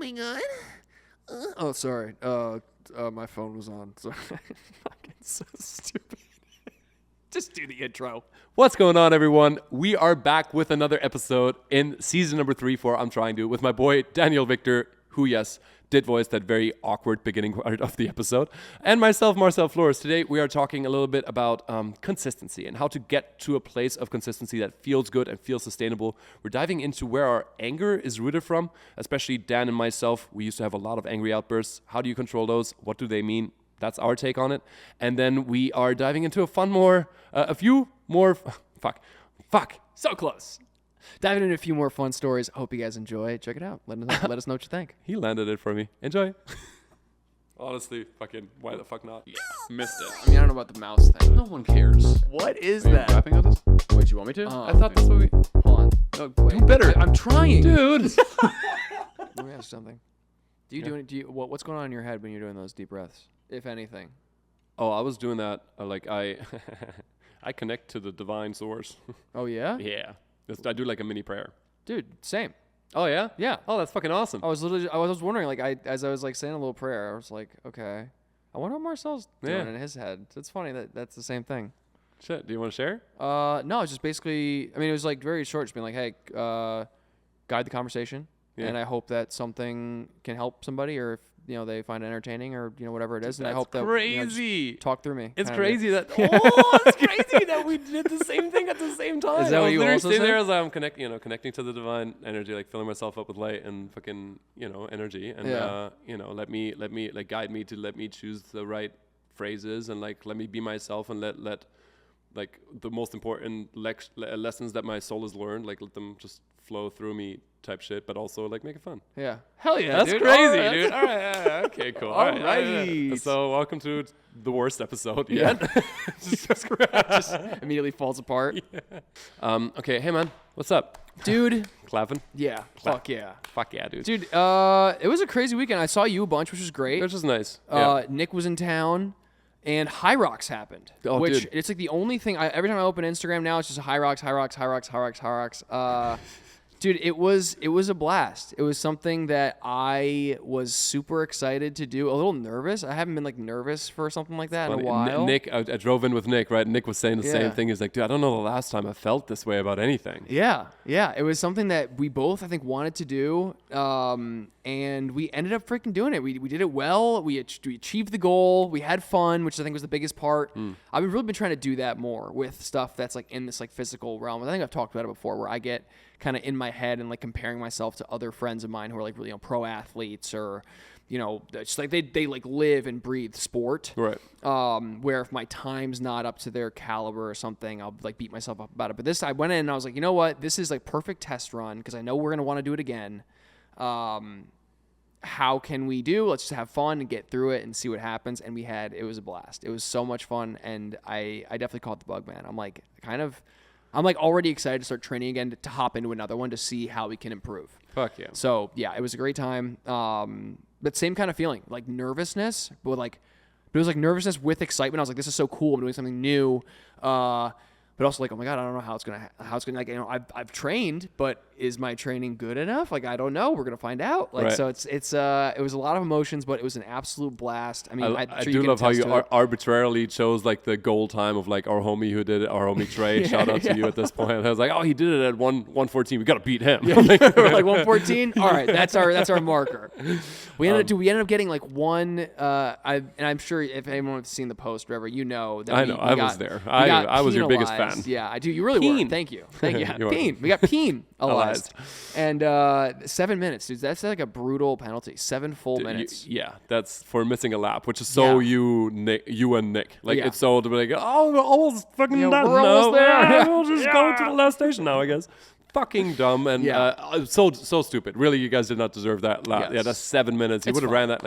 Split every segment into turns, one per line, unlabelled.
going on? Oh, sorry. My phone was on. Sorry. Fucking so stupid. Just do the intro.
What's going on, everyone? We are back with another episode in season number 3 for I'm Trying To with my boy Daniel Victor, who, yes, did voice that very awkward beginning part of the episode, and myself, Marcel Flores. Today, we are talking a little bit about consistency and how to get to a place of consistency that feels good and feels sustainable. We're diving into where our anger is rooted from, especially Dan and myself. We used to have a lot of angry outbursts. How do you control those? What do they mean? That's our take on it. And then we are diving into a few more, so close.
Diving into a few more fun stories. Hope you guys enjoy. Check it out. Let us know what you think.
He landed it for me. Enjoy. Honestly, why the fuck not?
Yes, missed it.
I mean, I don't know about the mouse thing.
No one cares.
What is
Are you
that?
rapping on this? Wait, you want me to?
Oh,
I thought that's what we...
Hold on. No, wait.
Do better. I'm trying. Dude.
Let me ask you something. What's going on in your head when you're doing those deep breaths, if anything?
Oh, I was doing that. I connect to the divine source.
Oh, yeah?
Yeah. I do like a mini prayer.
Dude, same.
Oh, yeah?
Yeah.
Oh, that's fucking awesome.
I was wondering, as I was saying a little prayer, I was like, okay, I wonder what Marcel's doing in his head. It's funny that's the same thing.
Shit, do you want to share?
No, it's just basically, it was like very short, just being like, hey, guide the conversation. Yeah. And I hope that something can help somebody, or if they find it entertaining, or whatever it is. And I hope that
crazy.
Talk through me.
It's crazy that it's crazy that we did the same thing at the same time.
Is that what you also said?
There as I'm connecting to the divine energy, like filling myself up with light and fucking energy, and let me guide me to let me choose the right phrases, and let me be myself, and let the most important lessons that my soul has learned, let them just flow through me type shit, but also make it fun.
Yeah. Hell yeah,
that's
dude.
crazy, dude. All right. Okay, cool.
All right.
So welcome to the worst episode yet.
Just immediately falls apart.
Yeah. Okay, hey man, what's up?
Dude.
Clapping?
Yeah. Fuck yeah.
Fuck yeah, dude.
Dude, it was a crazy weekend. I saw you a bunch, which was great.
Which was nice.
Nick was in town. And HYROX happened, which it's like the only thing. Every time I open Instagram now, it's just HYROX. Dude, it was a blast. It was something that I was super excited to do. A little nervous. I haven't been nervous for something like that in a while.
Nick, I drove in with Nick, right? Nick was saying the same thing. He's like, dude, I don't know the last time I felt this way about anything.
Yeah. It was something that we both, I think, wanted to do. And we ended up freaking doing it. We did it well. We achieved the goal. We had fun, which I think was the biggest part. I've really been trying to do that more with stuff that's in this physical realm. I think I've talked about it before, where I get kind of in my head and comparing myself to other friends of mine who are really pro athletes, or just they live and breathe sport.
Right.
Where if my time's not up to their caliber or something, I'll beat myself up about it. But I went in and I was like, you know what? This is perfect test run, because I know we're gonna want to do it again. How can we do? Let's just have fun and get through it and see what happens. And it was a blast. It was so much fun, and I definitely caught the bug, man. I'm already excited to start training again, to hop into another one to see how we can improve.
Fuck yeah.
So yeah, it was a great time. But same kind of feeling, nervousness, but it was nervousness with excitement. I was like, this is so cool. I'm doing something new. But also oh my God, I don't know how it's gonna I've trained, but is my training good enough? I don't know. We're gonna find out.
Right.
So it was a lot of emotions, but it was an absolute blast. I mean,
I do love how you arbitrarily chose the goal time of our homie who did it, our homie Trey. Shout out to you at this point. I was like, oh, he did it at 1:14. We gotta beat him.
Yeah. We're 1:14. All right, that's our marker. We ended up getting one. And I'm sure if anyone has seen the post, whatever, that
I was there. I was your biggest fan.
Yeah, I do. You really were. Thank you. Peen. We got Peen alive. And 7 minutes, dude. That's a brutal penalty. 7 full minutes.
That's for missing a lap, which is so you and Nick. It's so to be oh, we're almost fucking done.
We're almost there.
We'll just go to the last station now, I guess. Fucking dumb and so stupid. Really, you guys did not deserve that lap.
Yes.
Yeah, that's 7 minutes. You would have ran that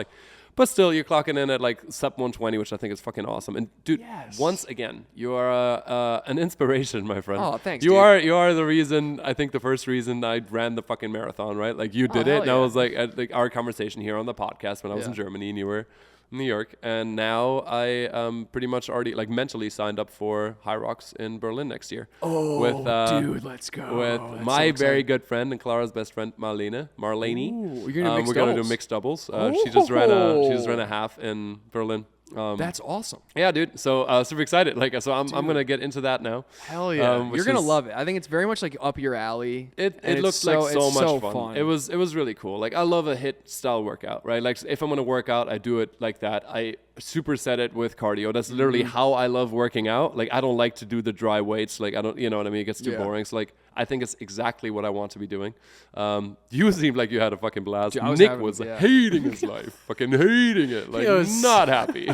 But still, you're clocking in at like sub 120, which I think is fucking awesome. And dude, once again, you are an inspiration, my friend.
Oh, thanks,
You
dude.
you are the reason. I think the first reason I ran the fucking marathon, right? Like you did it,
hell
and I
yeah.
was like our conversation here on the podcast when I was in Germany and you were in New York, and now I pretty much already like mentally signed up for HYROX in Berlin next year.
Oh, dude, let's go.
With my very good friend and Clara's best friend Marlene.
Ooh, you're gonna mix
we're gonna do
doubles.
mixed doubles. She just ran a half in Berlin.
That's awesome.
Yeah, dude. So super excited. Like, so I'm gonna get into that now.
Hell yeah.
which
You're going to
is-
love it. I think it's very much like up your alley.
It
and
looks
it's
like so
it's
much
so
fun. It was really cool. Like I love a HIIT style workout, right? Like if I'm gonna work out, I do it like that. I superset it with cardio. That's literally how I love working out. Like I don't like to do the dry weights. Like I don't, you know what I mean? It gets too boring. So like I think it's exactly what I want to be doing. You seemed like you had a fucking blast.
Dude, I was
Nick
having-
was
yeah.
hating his life, fucking hating it, like
was-
not happy.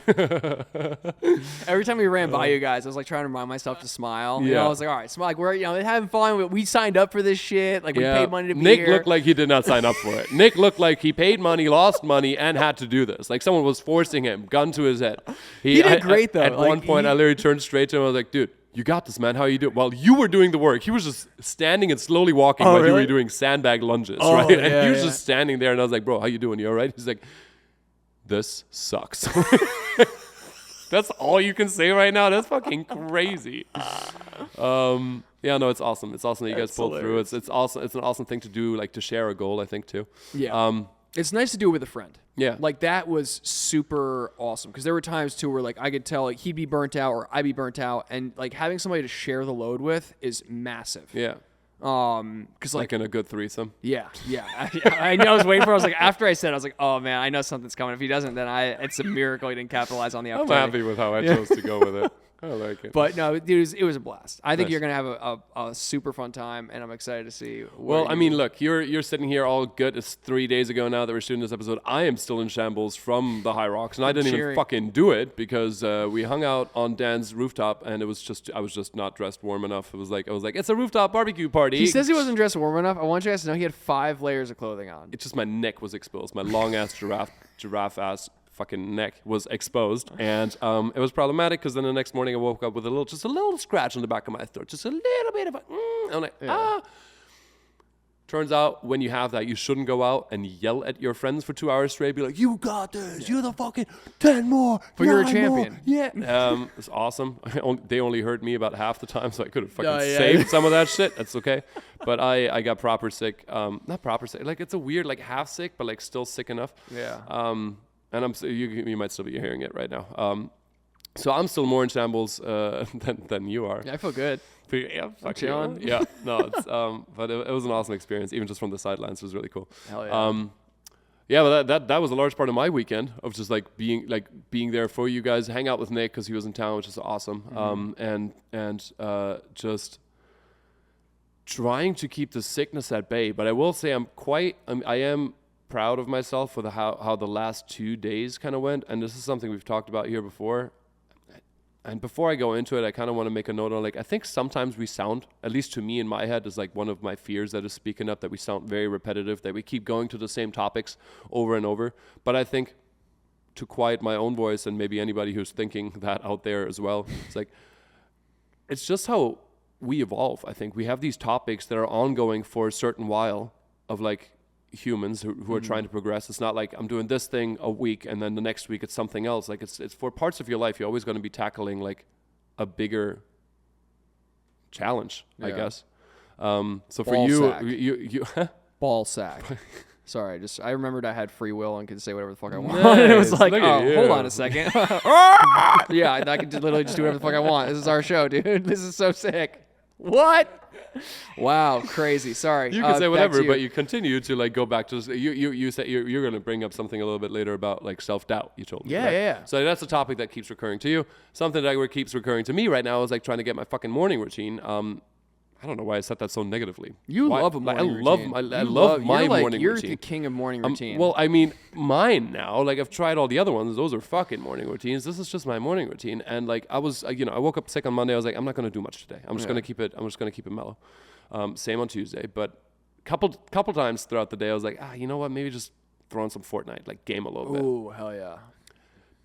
Every time we ran by you guys, I was like trying to remind myself to smile. You know,
Yeah.
I was like, all right, smile. Like we're having fun. We signed up for this shit. Like we paid money to be
Nick
here.
looked like he did not sign up for it. Nick looked like he paid money, lost money, and had to do this. Like someone was forcing him, gun to his head.
He did great, though.
At
Like,
one point, I literally turned straight to him. I was like, dude, you got this, man. How you doing? While you were doing the work, he was just standing and slowly walking while you
really?
were doing sandbag lunges,
Oh,
right? And
yeah,
he was
yeah.
just standing there, and I was like, bro, how you doing? You all right? He's like, this sucks. That's all you can say right now. That's fucking crazy. Yeah, no, it's awesome. It's awesome that you guys
That's
pulled
hilarious.
through. It's awesome. It's an awesome thing to do, like to share a goal, I think, too.
Yeah. It's nice to do it with a friend.
Yeah.
Like that was super awesome because there were times too where like I could tell like he'd be burnt out or I'd be burnt out, and like having somebody to share the load with is massive.
Yeah.
Because
Like in a good threesome.
yeah. I know. I was waiting for. I was like, after I said, I was like, oh man, I know something's coming. If he doesn't, then it's a miracle he didn't capitalize on the
I'm
opportunity.
happy with how I chose to go with it. I like it.
But no, dude, it was a blast. I think
Nice.
you're gonna have a super fun time, and I'm excited to see.
Well, I mean, look, you're sitting here all good. It's 3 days ago now that we're shooting this episode. I am still in shambles from the HYROX, and I didn't even
cheering.
fucking do it because we hung out on Dan's rooftop, and I was just not dressed warm enough. I was like, it's a rooftop barbecue party.
he says he wasn't dressed warm enough. I want you guys to know he had 5 layers of clothing on.
It's just my neck was exposed. My long ass giraffe ass fucking neck was exposed, and it was problematic because then the next morning I woke up with just a little scratch on the back of my throat, just a little bit of a. I'm like, Turns out when you have that, you shouldn't go out and yell at your friends for 2 hours straight. Be like, "You got this. You're the fucking 10 more.
But you're a
9 more."
champion.
Yeah. It's awesome. They only heard me about half the time, so I could have fucking
Yeah.
saved some of that shit. That's okay. But I got proper sick. Not proper sick. Like it's a weird like half sick, but like still sick enough.
Yeah.
And you might still be hearing it right now. So I'm still more in shambles than you are.
Yeah, I feel good.
But yeah, fuck you.
chilling.
Yeah, no, it's but it was an awesome experience, even just from the sidelines. It was really cool.
Hell yeah.
Yeah, but that was a large part of my weekend of just being there for you guys, hang out with Nick because he was in town, which is awesome. And just trying to keep the sickness at bay. But I will say I am proud of myself for how the last 2 days kind of went, and this is something we've talked about here before. And before I go into it, I kind of want to make a note on I think sometimes we sound, at least to me in my head, is like one of my fears that is speaking up, that we sound very repetitive, that we keep going to the same topics over and over. But I think to quiet my own voice, and maybe anybody who's thinking that out there as well, it's just how we evolve. I think we have these topics that are ongoing for a certain while of humans who are trying to progress. It's not like I'm doing this thing a week and then the next week it's something else. Like it's for parts of your life, you're always going to be tackling a bigger challenge, I guess. So for
Ball
you,
sack.
you
Ball sack. Sorry, I remembered I had free will and could say whatever the fuck I want. It was
Nice.
like,
Look at you.
hold on a second. Yeah, I could literally just do whatever the fuck I want. This is our show, dude. This is so sick. What? Wow, crazy. Sorry.
You can say
back
whatever,
to you.
but you continue to go back to you said you're going to bring up something a little bit later about self-doubt. You told me.
Yeah,
right?
yeah.
So that's a topic that keeps recurring to you. Something that keeps recurring to me right now is trying to get my fucking morning routine. I don't know why I said that so negatively.
You
Why?
love a morning routine.
I
You
love my
you're
morning
you're
routine.
the king of morning routine.
Well, I mean, mine now. I've tried all the other ones. Those are fucking morning routines. This is just my morning routine. And I was, I woke up sick on Monday. I was like, I'm not going to do much today. I'm just going to keep it. I'm just going to keep it mellow. Same on Tuesday. But couple times throughout the day, I was like, you know what? Maybe just throw on some Fortnite, like game a little bit.
Ooh, hell yeah.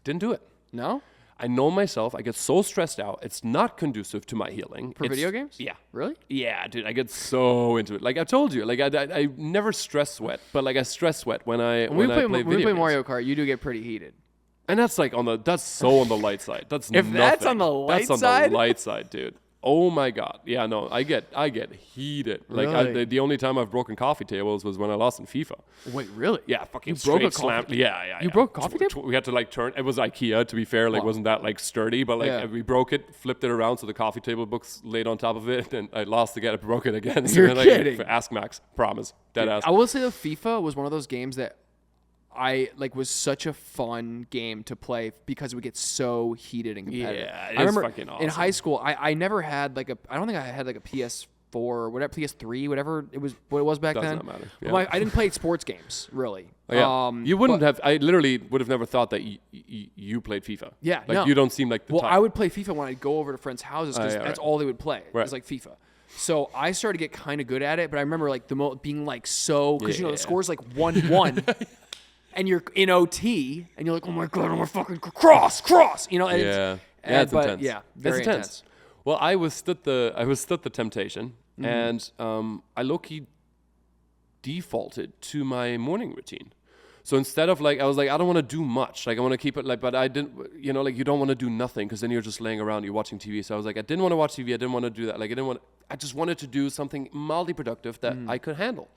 Didn't do it.
No?
I know myself. I get so stressed out. It's not conducive to my healing.
For video games?
Yeah.
Really?
Yeah, dude. I get so into it. Like I told you, like I never stress sweat, but like I stress sweat when I
When we play
video games.
Mario Kart, you do get pretty heated.
And that's like that's so on the light side. That's
If that's on the light
That's on
side?
the light side, dude. Oh my god. Yeah, no, I get heated. Like
Really?
the only time I've broken coffee tables was when I lost in FIFA.
Wait, really?
Yeah, fucking
You broke a
slam.
coffee-
Yeah.
You broke a coffee table?
We had to like turn. It was IKEA, to be fair. Like,
Wow.
wasn't that like sturdy? But like
Yeah.
we broke it, flipped it around so the coffee table books laid on top of it, and I lost again. I broke it again. So
You're
then,
kidding.
Ask Max. Promise. Dead ass.
I will say that FIFA was one of those games that I like was such a fun game to play because it would get so heated and competitive.
Yeah,
I
it's
remember
fucking
in
awesome.
high school, I never had like I don't think I had like a PS4 or whatever, PS3, whatever it was, what it was back
Does
then.
not matter.
But
Yeah.
I didn't play sports games really.
Oh, yeah. You wouldn't
but-
have. I literally would have never thought that you played FIFA.
Yeah,
like
no.
you don't seem like the
Well,
type.
I would play FIFA when I'd go over to friends' houses because
yeah,
that's
right.
all they would play. It
Right.
was like FIFA. So I started to get kind of good at it, but I remember like being like so because you know
Yeah.
the score's like 1-1, and you're in OT, and you're like, oh my god, I'm gonna fucking cross, you know? And
Yeah,
and,
it's
but
intense.
yeah,
It's
very intense.
Well, I withstood the temptation,
Mm-hmm.
and I low-key defaulted to my morning routine. So instead of like, I was like, I don't want to do much. Like I want to keep it like, but I didn't, you know, like you don't want to do nothing because then you're just laying around, you're watching TV. So I was like, I didn't want to watch TV. I didn't want to do that. Like I just wanted to do something mildly productive that I could handle.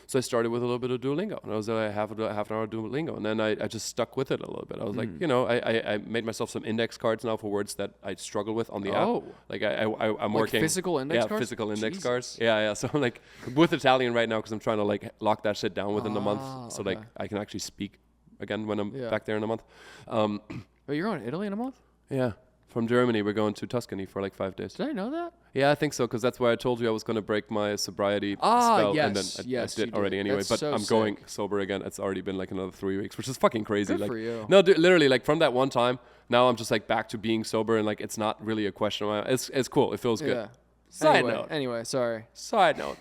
So I started with a little bit of Duolingo, and I was like half an hour Duolingo, and then I just stuck with it a little bit. I was like, you know, I made myself some index cards now for words that I struggle with on the
Oh.
app. Like I'm
Like
working
physical index
yeah,
cards?
physical index
Jesus.
cards. Yeah. So I'm like with Italian right now because I'm trying to like lock that shit down within a month, so like
okay.
I can actually speak again when I'm
Yeah.
back there in a month.
But you're going to Italy in a month?
Yeah. From Germany, we're going to Tuscany for like 5 days.
Did I know that?
Yeah, I think so, because that's why I told you I was going to break my sobriety spell, and then
yes,
I
yes,
did
you
already
did.
anyway.
That's
But
so
I'm going
sick.
sober again. It's already been like another 3 weeks, which is fucking crazy.
Good
like,
for you.
No, dude, literally, like from that one time, now I'm just like back to being sober, and like it's not really a question. It's cool. It feels good.
Yeah.
Side note.
Anyway, sorry.
Side note.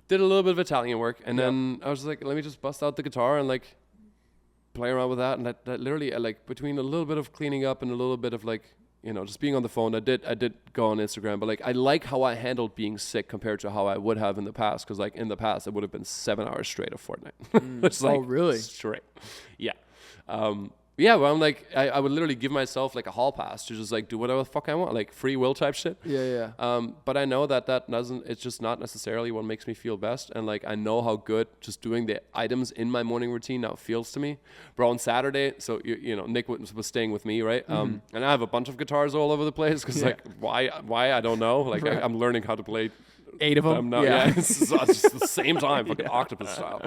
Did a little bit of Italian work, and then I was like, let me just bust out the guitar and like play around with that. And that literally, like between a little bit of cleaning up and a little bit of like, you know, just being on the phone, I did go on Instagram, but like I like how I handled being sick compared to how I would have in the past. Because like in the past, it would have been 7 hours straight of Fortnite. It's like
really?
straight. Yeah. Yeah, well, I'm like, I would literally give myself like a hall pass to just like do whatever the fuck I want, like free will type shit.
Yeah.
But I know that doesn't, it's just not necessarily what makes me feel best. And like, I know how good just doing the items in my morning routine now feels to me. Bro, on Saturday, so, you know, Nick was staying with me, right? And I have a bunch of guitars all over the place because like, why, I don't know. Like,
Right.
I'm learning how to play
8 of them?
now. Yeah, it's just the same time, fucking octopus style.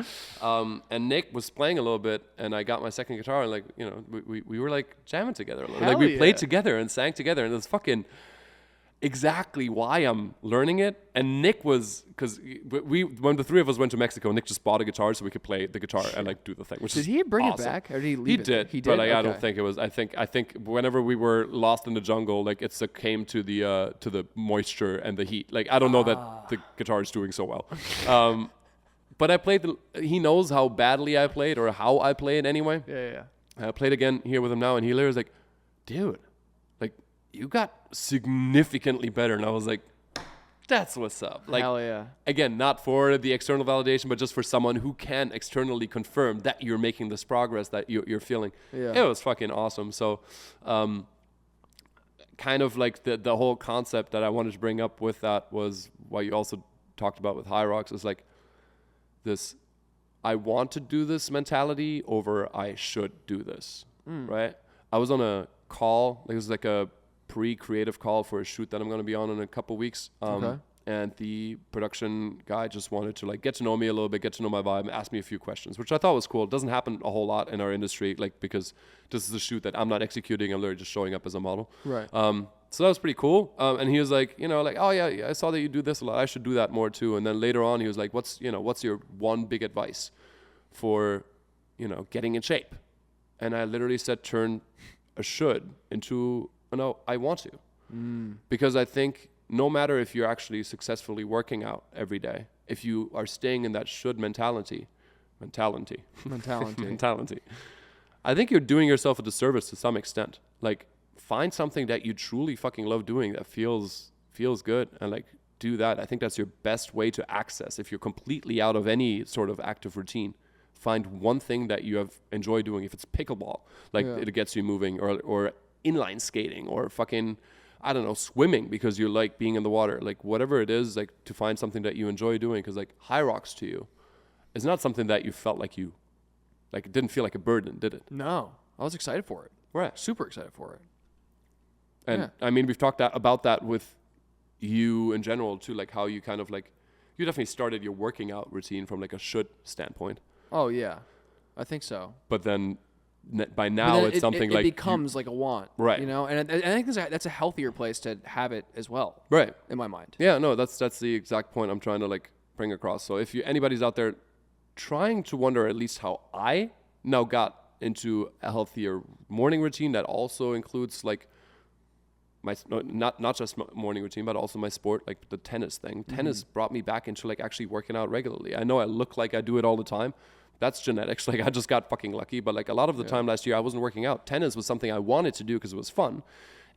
And Nick was playing a little bit, and I got my second guitar, and like, you know, we were like jamming together a little. Like
Hell
we played
yeah.
together and sang together, and it's fucking exactly why I'm learning it. And Nick was, because when the three of us went to Mexico, Nick just bought a guitar so we could play the guitar and like do the thing. Which
Did
is
he bring
awesome.
it back, or did he leave
He
it?
did.
He did.
But like, I don't
Okay.
think it was. I think whenever we were lost in the jungle, like it succumbed to the moisture and the heat. Like I don't know that the guitar is doing so well. But I played. He knows how badly I played or how I played anyway.
Yeah.
I played again here with him now, and he literally was like, "Dude, like you got significantly better." And I was like, "That's what's up." Like,
Hell yeah.
again, not for the external validation, but just for someone who can externally confirm that you're making this progress that you're feeling.
Yeah.
It was fucking awesome. So, kind of like the whole concept that I wanted to bring up with that was what you also talked about with HYROX is like this, I want to do this mentality over I should do this, right? I was on a call, like it was like a pre-creative call for a shoot that I'm going to be on in a couple weeks.
Okay.
And the production guy just wanted to like get to know me a little bit, get to know my vibe, ask me a few questions, which I thought was cool. It doesn't happen a whole lot in our industry, like because this is a shoot that I'm not executing, I'm literally just showing up as a model.
Right.
So that was pretty cool. And he was like, you know, like, oh yeah, I saw that you do this a lot. I should do that more too. And then later on, he was like, what's your one big advice for, you know, getting in shape? And I literally said, turn a should into, no, I want to. Because I think no matter if you're actually successfully working out every day, if you are staying in that should mentality, mentality.
Mentality.
Mentality. I think you're doing yourself a disservice to some extent. Like, find something that you truly fucking love doing that feels good, and like do that. I think that's your best way to access if you're completely out of any sort of active routine. Find one thing that you have enjoy doing. If it's pickleball, like it gets you moving, or inline skating, or fucking, I don't know, swimming because you like being in the water. Like whatever it is, like to find something that you enjoy doing, because like HYROX to you is not something that you felt like it didn't feel like a burden, did it?
No, I was excited for it.
Right.
Super excited for it.
And I mean, we've talked about that with you in general too, like how you kind of like, you definitely started your working out routine from like a should standpoint.
Oh yeah, I think so.
But then by now it's something
it
like
becomes like a want,
right?
You know, and I think that's a healthier place to have it as well,
right?
In my mind.
Yeah, no, that's the exact point I'm trying to like bring across. So if anybody's out there trying to wonder at least how I now got into a healthier morning routine that also includes like not just morning routine, but also my sport, like the tennis thing. Tennis brought me back into like actually working out regularly. I know I look like I do it all the time. That's genetics. Like I just got fucking lucky. But like a lot of the time last year, I wasn't working out. Tennis was something I wanted to do because it was fun.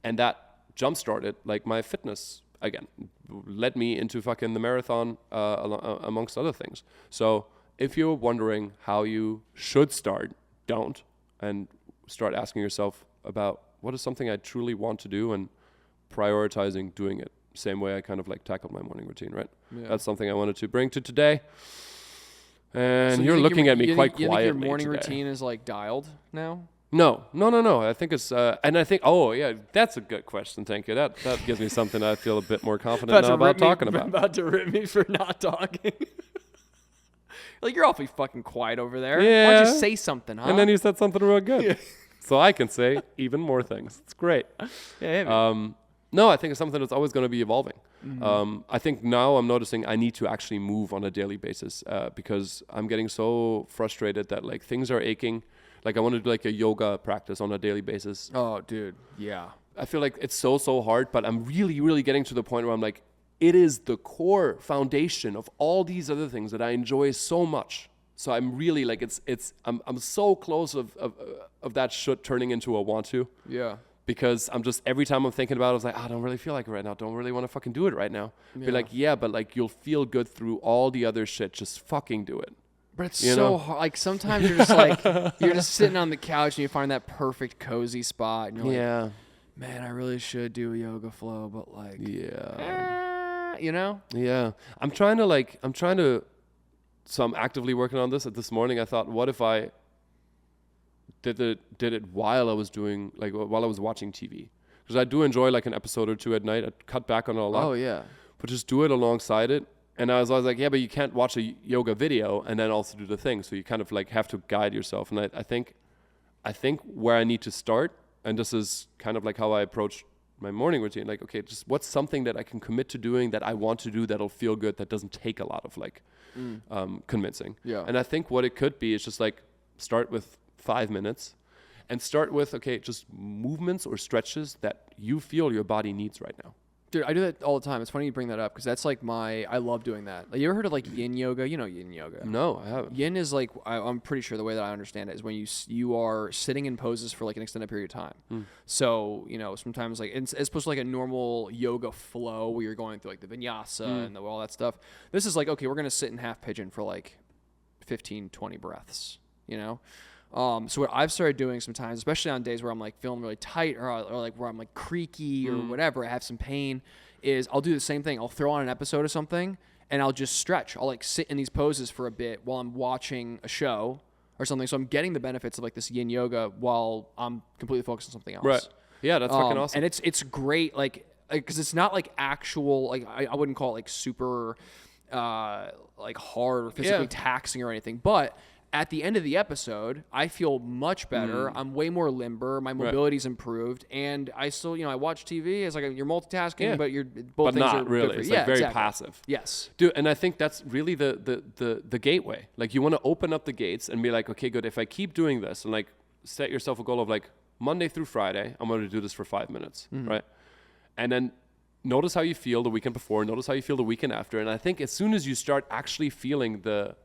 And that jump-started like my fitness again, led me into fucking the marathon amongst other things. So if you're wondering how you should start, don't. And start asking yourself about what is something I truly want to do and prioritizing doing it. Same way I kind of like tackled my morning routine, right? Yeah. That's something I wanted to bring to today. And so you're looking at me quite quietly. You think
your morning
today.
Routine is like dialed now?
No. I think it's, and I think, oh yeah, that's a good question. Thank you. That gives me something I feel a bit more confident now about talking about.
About to rip me for not talking. Like you're awfully fucking quiet over there.
Yeah.
Why don't you say something, huh?
And then you said something real good. Yeah. So I can say even more things. It's great.
Yeah.
No, I think it's something that's always going to be evolving.
Mm-hmm.
I think now I'm noticing I need to actually move on a daily basis because I'm getting so frustrated that like things are aching. Like I want to do like a yoga practice on a daily basis.
Oh, dude. Yeah.
I feel like it's so hard, but I'm really, really getting to the point where I'm like, it is the core foundation of all these other things that I enjoy so much. So I'm really like, I'm so close of that should turning into a want to.
Yeah.
Because I'm just, every time I'm thinking about it, I was like, I don't really feel like it right now. Don't really want to fucking do it right now. Yeah. Be like, yeah, but like you'll feel good through all the other shit. Just fucking do it.
But it's so hard. Like sometimes you're just like, you're just sitting on the couch and you find that perfect cozy spot. And you're like, man, I really should do a yoga flow, but like, you know?
Yeah. I'm trying to, so I'm actively working on this. This morning I thought, what if I did it while I was watching TV? Because I do enjoy like an episode or two at night. I cut back on it a lot.
Oh yeah.
But just do it alongside it. And I was always like, yeah, but you can't watch a yoga video and then also do the thing. So you kind of like have to guide yourself. And I think where I need to start, and this is kind of like how I approach my morning routine. Like, okay, just what's something that I can commit to doing that I want to do that'll feel good, that doesn't take a lot of like convincing. Yeah. And I think what it could be is just like start with 5 minutes and start with, okay, just movements or stretches that you feel your body needs right now.
Dude, I do that all the time. It's funny you bring that up because that's like I love doing that. Like, you ever heard of like yin yoga? You know yin yoga.
No, I haven't.
Yin is like, I'm pretty sure the way that I understand it is when you are sitting in poses for like an extended period of time. So, you know, sometimes like it's opposed to like a normal yoga flow where you're going through like the vinyasa and all that stuff. This is like, okay, we're going to sit in half pigeon for like 15, 20 breaths, you know? So what I've started doing sometimes, especially on days where I'm like feeling really tight or like where I'm like creaky or whatever, I have some pain, is I'll do the same thing. I'll throw on an episode of something and I'll just stretch. I'll like sit in these poses for a bit while I'm watching a show or something. So I'm getting the benefits of like this yin yoga while I'm completely focused on something else.
Right. Yeah, that's fucking awesome.
And it's great, like, because it's not like actual, like I wouldn't call it like super like hard or physically taxing or anything, but at the end of the episode, I feel much better. I'm way more limber. My mobility's improved, and I still, you know, I watch TV. It's like you're multitasking, but you're both things
not
are
really.
Good for
It's
you.
like very
exactly.
passive.
Yes,
dude. And I think that's really the gateway. Like you want to open up the gates and be like, okay, good. If I keep doing this, and like set yourself a goal of like Monday through Friday, I'm going to do this for 5 minutes, right? And then notice how you feel the weekend before. Notice how you feel the weekend after. And I think as soon as you start actually feeling the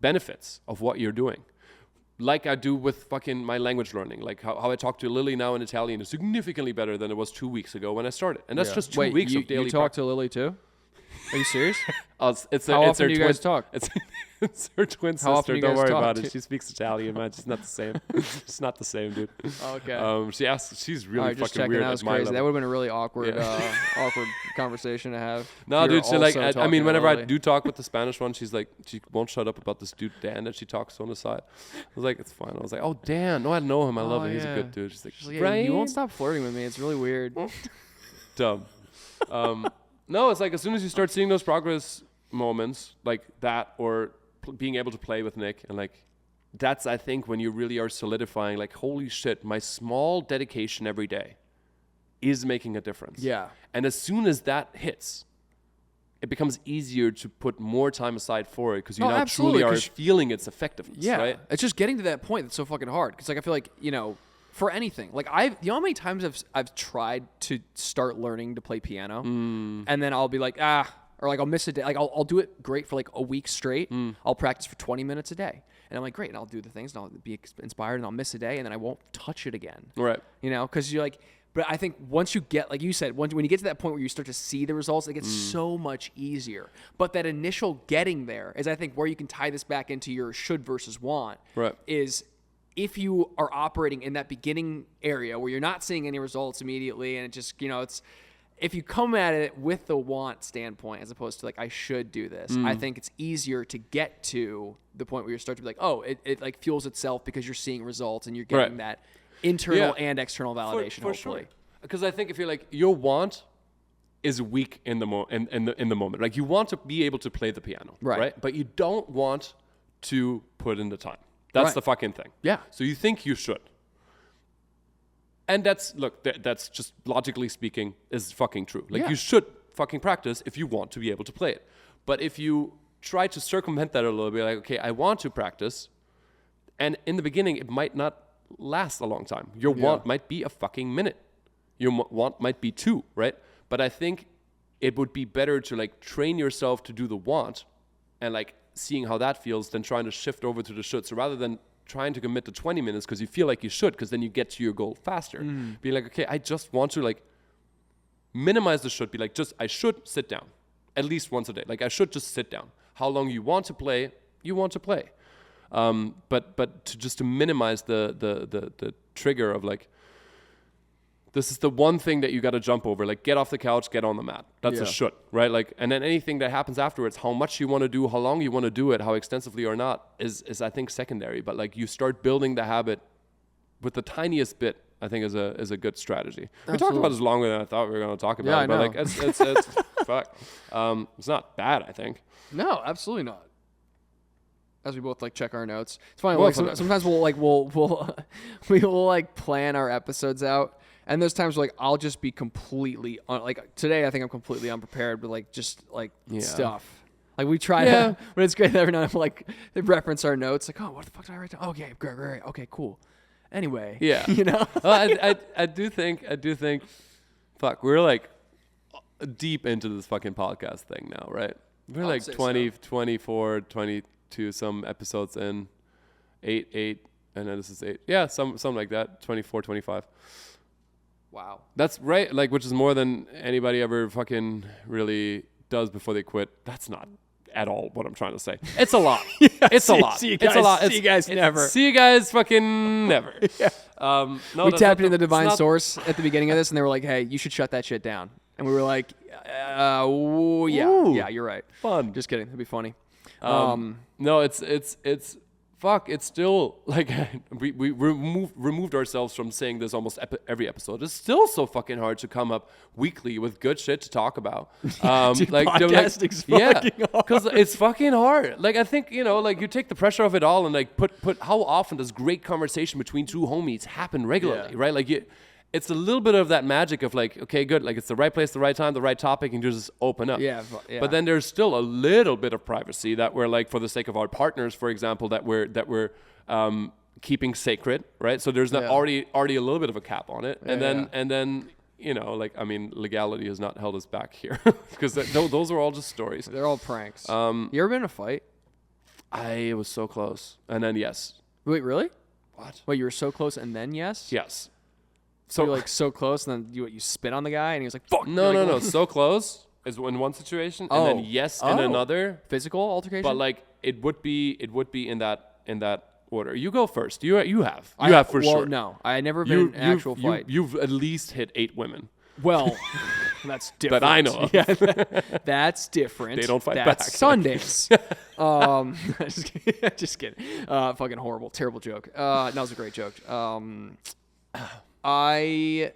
benefits of what you're doing. Like I do with fucking my language learning. Like how I talk to Lily now in Italian is significantly better than it was 2 weeks ago when I started. And that's just 2 weeks of daily
you talk to Lily too? Are you serious?
How
often
her
do you guys talk?
It's her twin
How often
sister.
do you
Don't
guys
worry
talk?
about it. She speaks Italian, man. She's not the same. She's not the same, dude.
Okay.
She asks. She's really
All right, just
fucking
checking.
weird
That
at
was
my
crazy.
level.
That would have been a really awkward,
Yeah.
awkward conversation to have.
No,
If you're
dude. So like,
also
I
talking
mean,
to
whenever I
Lily.
do talk with the Spanish one, she's like, she won't shut up about this dude Dan that she talks to on the side. I was like, it's fine. I was like, oh Dan, no, I know him. I love him. He's a good dude. She's like,
She's like, yeah,
Brian?
you won't stop flirting with me. It's really weird.
Dumb. No, it's like as soon as you start seeing those progress moments like that, or being able to play with Nick, and like that's, I think, when you really are solidifying, like, holy shit, my small dedication every day is making a difference.
Yeah.
And as soon as that hits, it becomes easier to put more time aside for it because you now
absolutely,
truly are
'cause
feeling its effectiveness,
Yeah,
right?
it's just getting to that point that's so fucking hard. Because like I feel like, you know, for anything, like you know how many times I've tried to start learning to play piano, and then I'll be like or like I'll miss a day. Like I'll do it great for like a week straight. I'll practice for 20 minutes a day, and I'm like, great, and I'll do the things, and I'll be inspired, and I'll miss a day, and then I won't touch it again.
Right.
You know, because you're like. But I think once you get, like you said, when you get to that point where you start to see the results, it gets so much easier. But that initial getting there is, I think, where you can tie this back into your should versus want.
Right.
Is if you are operating in that beginning area where you're not seeing any results immediately, and it just, you know, it's, if you come at it with the want standpoint as opposed to like, I should do this, I think it's easier to get to the point where you start to be like, oh, it like fuels itself because you're seeing results and you're getting that internal and external validation,
for
hopefully.
sure. Because I think if you're like, your want is weak in the moment. Like you want to be able to play the piano, right? But you don't want to put in the time. That's the fucking thing.
Yeah.
So you think you should. And that's just logically speaking is fucking true. Like you should fucking practice if you want to be able to play it. But if you try to circumvent that a little bit, like, okay, I want to practice, and in the beginning it might not last a long time. Your want might be a fucking minute. Your want might be 2, right? But I think it would be better to like train yourself to do the want and like seeing how that feels than trying to shift over to the should. So rather than trying to commit to 20 minutes because you feel like you should, because then you get to your goal faster. Be like, okay, I just want to like minimize the should. Be like, I should sit down at least once a day. Like I should just sit down. How long you want to play, you want to play. But to minimize the trigger of like, this is the one thing that you got to jump over. Like get off the couch, get on the mat. That's a should, right? Like, and then anything that happens afterwards, how much you want to do, how long you want to do it, how extensively or not is I think secondary. But like you start building the habit with the tiniest bit, I think is a good strategy. We talked about this longer than I thought we were going to talk about.
I
but
know.
like it's fuck. It's not bad, I think.
No, absolutely not. As we both like check our notes, it's funny. Like, sometimes we will like plan our episodes out, and there's times where like I'll just be completely like today. I think I'm completely unprepared with like just like stuff. Like we try to, but it's great that every now and then like they reference our notes. Like, oh, what the fuck did I write down? Okay, great. Okay, cool. Anyway, you know.
I do think. Fuck, we're like deep into this fucking podcast thing now, right? We're like 20, 24, 22 some episodes in, 8, and then this is 8. Yeah, something like that, 24, 25.
Wow.
That's right, like, which is more than anybody ever fucking really does before they quit. That's not at all what I'm trying to say. It's a lot. It's a lot.
See you
it's a lot.
See you guys never.
See you guys fucking never. No,
We tapped into the
it's
divine
not-
source at the beginning of this, and they were like, hey, you should shut that shit down. And we were like, yeah, you're right.
Fun.
Just kidding. That'd be funny.
No, it's fuck. It's still like we removed ourselves from saying this almost every episode. It's still so fucking hard to come up weekly with good shit to talk about.
Podcasting's fucking hard.
Because it's fucking hard. Like I think like you take the pressure of it all and like put how often does great conversation between two homies happen regularly, right? Like it's a little bit of that magic of like, okay, good, like it's the right place, the right time, the right topic, and you just open up.
Yeah.
But then there's still a little bit of privacy that we're like, for the sake of our partners, for example, that we're keeping sacred, right? So there's not already a little bit of a cap on it, and then like I mean, legality has not held us back here because those are all just stories.
They're all pranks. You ever been in a fight?
I was so close. And then yes.
Wait, really?
What?
Wait, you were so close and then yes?
Yes.
So you're like so close and then you spit on the guy and he was like, fuck.
No,
You're
no,
like,
no. So close is in one situation, and then yes in another.
Physical altercation?
But like it would be in that order. You go first. You have for
well,
sure.
no, I never been in an actual fight.
You've at least hit 8 women.
Well, that's different.
That I know of.
Yeah, that's different.
They don't fight
that's
back.
Sundays. Just kidding. Fucking horrible, terrible joke. That was a great joke. I'm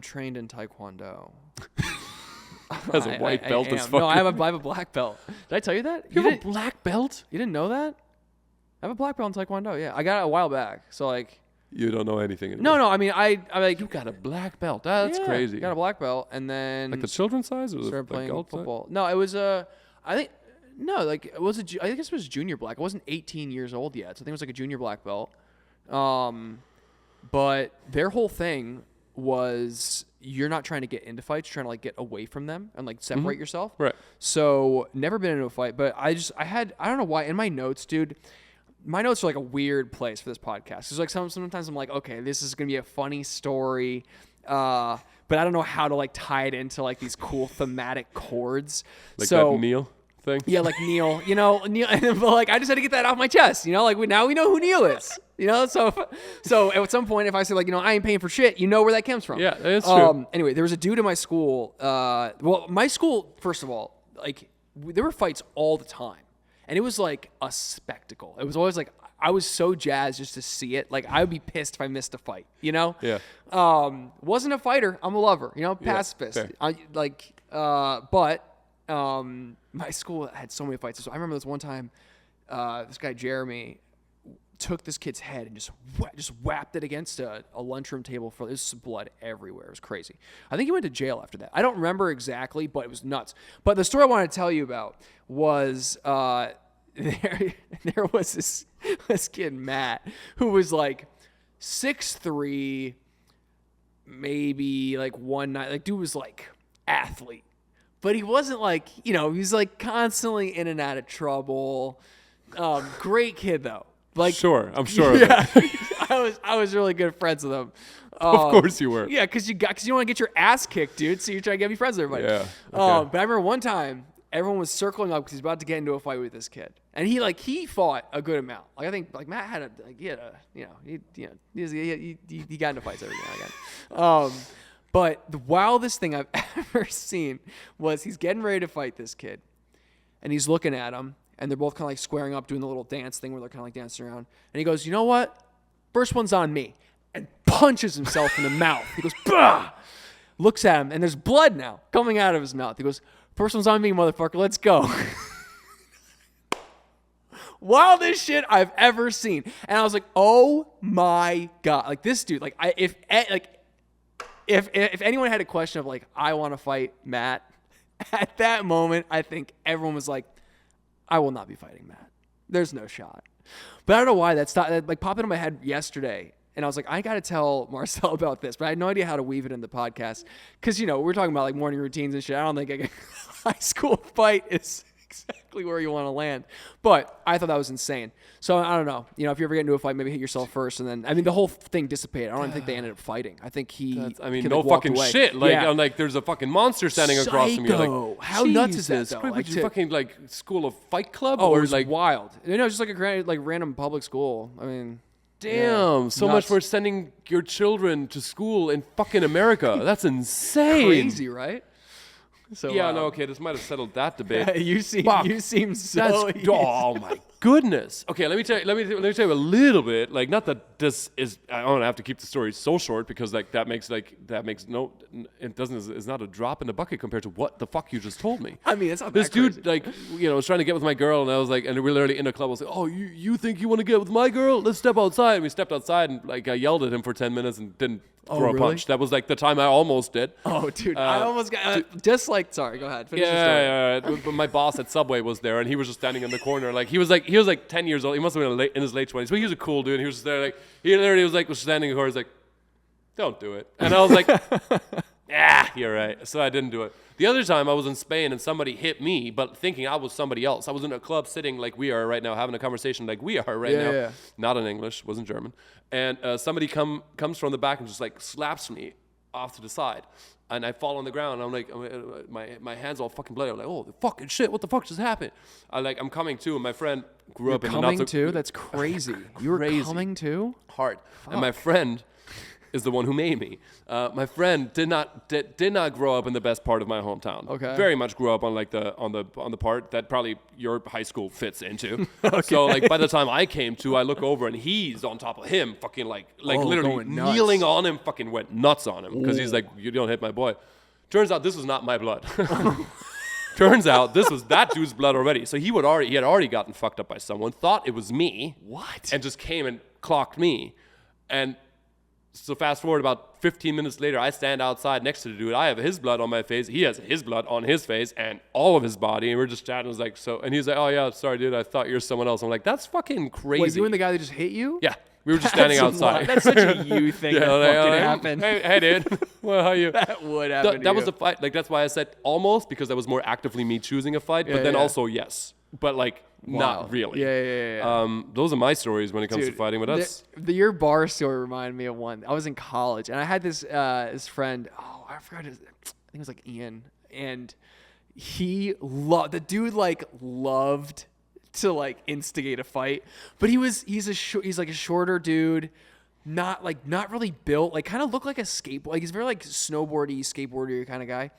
trained in Taekwondo.
As a white belt as fuck.
No, I have a black belt. Did I tell you that?
You have a black belt?
You didn't know that? I have a black belt in Taekwondo. Yeah, I got it a while back. So like.
You don't know anything anymore.
No. I mean, I like.
You got a black belt. That's crazy.
I got a black belt, and then
like the children's size or
started
the
playing
adult
football.
size?
No, it was I guess it was junior black. I wasn't 18 years old yet, so I think it was like a junior black belt. But their whole thing was you're not trying to get into fights, you're trying to like get away from them and like separate yourself.
Right.
So never been into a fight, but I don't know why in my notes, dude. My notes are like a weird place for this podcast. It's like sometimes I'm like, okay, this is gonna be a funny story, but I don't know how to like tie it into like these cool thematic chords.
Like
so,
that Neil thing?
Yeah, like Neil. Neil. But like I just had to get that off my chest. Like now we know who Neil is. So at some point, if I say like, I ain't paying for shit, you know where that comes from.
Yeah, that's true.
Anyway, there was a dude in my school. Well, my school, first of all, like there were fights all the time. And it was like a spectacle. It was always like, I was so jazzed just to see it. Like, I would be pissed if I missed a fight,
Yeah.
Wasn't a fighter. I'm a lover, pacifist. But my school had so many fights. So I remember this one time, this guy, Jeremy, took this kid's head and just whapped it against a lunchroom table. There's blood everywhere. It was crazy. I think he went to jail after that. I don't remember exactly, but it was nuts. But the story I wanted to tell you about was there was this kid, Matt, who was like 6'3", maybe like 190. Like dude was like athlete, but he wasn't like, he's like constantly in and out of trouble. Great kid though. Like,
sure, I'm sure.
Yeah, I was really good friends with him.
Of course you were.
Yeah, because you don't want to get your ass kicked, dude. So you're trying to get me friends with everybody.
Yeah. Okay.
But I remember one time everyone was circling up because he's about to get into a fight with this kid, and he fought a good amount. Like I think like Matt had he got into fights every now and again. But the wildest thing I've ever seen was he's getting ready to fight this kid, and he's looking at him. And they're both kind of like squaring up, doing the little dance thing where they're kind of like dancing around. And he goes, you know what? First one's on me. And punches himself in the mouth. He goes, bah! Looks at him, and there's blood now coming out of his mouth. He goes, first one's on me, motherfucker. Let's go. Wildest shit I've ever seen. And I was like, oh my God. Like this dude, like if anyone had a question of like, I want to fight Matt, at that moment, I think everyone was like, I will not be fighting Matt. There's no shot. But I don't know why that like popped into my head yesterday. And I was like, I got to tell Marcel about this. But I had no idea how to weave it in the podcast. Because, we're talking about like morning routines and shit. I don't think a high school fight is exactly where you want to land. But I thought that was insane. So I don't know. If you ever get into a fight, maybe hit yourself first. And then, the whole thing dissipated. I don't even think they ended up fighting. I think
no fucking
away.
shit. Like,
yeah.
I'm like, there's a fucking monster standing across from you. Like,
how nuts is that, though?
Like, fucking like school of Fight Club?
Oh,
or
it was
like
wild. Just like a random public school.
Damn, so much for sending your children to school in fucking America. That's insane.
Crazy, right? So
yeah, no, okay, this might have settled that debate.
you seem so.
Oh my goodness. Okay, let me tell you a little bit. Like, not that this is. I don't have to keep the story so short because it's not a drop in the bucket compared to what the fuck you just told me.
It's not
this
that
dude
crazy.
was trying to get with my girl, and I was like, and we're literally in a club. I was like, oh, you think you want to get with my girl? Let's step outside. And we stepped outside, and like I yelled at him for 10 minutes and didn't throw a punch. That was like the time I almost did.
Oh, dude, I almost got sorry, go ahead. Finish the story.
Yeah. But my boss at Subway was there, and he was just standing in the corner. Like he was like 10 years old. He must have been in his late 20s. But he was a cool dude. And he was just there, like he literally was standing in the corner. He was like, "Don't do it." And I was like, you're right. So I didn't do it. The other time I was in Spain and somebody hit me, but thinking I was somebody else. I was in a club sitting like we are right now, having a conversation like we are right now.
Yeah.
Not in English, wasn't German. And somebody comes from the back and just like slaps me off to the side. And I fall on the ground. I'm like, my hands all fucking bloody. I'm like, oh, the fucking shit! What the fuck just happened? I'm coming to, and my friend grew up in the
coming to? That's crazy. You were
Crazy.
coming to?
Hard. And my friend is the one who made me. My friend did not grow up in the best part of my hometown.
Okay.
Very much grew up on like on the part that probably your high school fits into. Okay. So like by the time I came to, I look over and he's on top of him, fucking like literally
going nuts.
kneeling on him, fucking went nuts on him because he's like, you don't hit my boy. Turns out this was not my blood. Turns out this was that dude's blood already. So he had already gotten fucked up by someone, thought it was me.
What?
And just came and clocked me. And so fast forward about 15 minutes later, I stand outside next to the dude. I have his blood on my face. He has his blood on his face and all of his body. And we're just chatting. I was like, so, and he's like, oh yeah, sorry, dude. I thought you were someone else. I'm like, that's fucking crazy.
Wait, you and the guy that just hit you?
Yeah. We were just standing outside.
That's such a you thing that fucking happened.
Hey, dude. Well, how you?
That would happen.
That was a fight. Like, that's why I said almost, because that was more actively me choosing a fight. But then also, yes. But, like, not really.
Yeah.
Those are my stories when it comes to fighting. But that's...
Your bar story reminded me of one. I was in college, and I had this friend. Oh, I forgot his... I think it was, like, Ian. And he loved... The dude, like, loved... to like instigate a fight, but he's like a shorter dude, not really built, like kind of looked like a skateboard, like he's very like skateboardy kind of guy,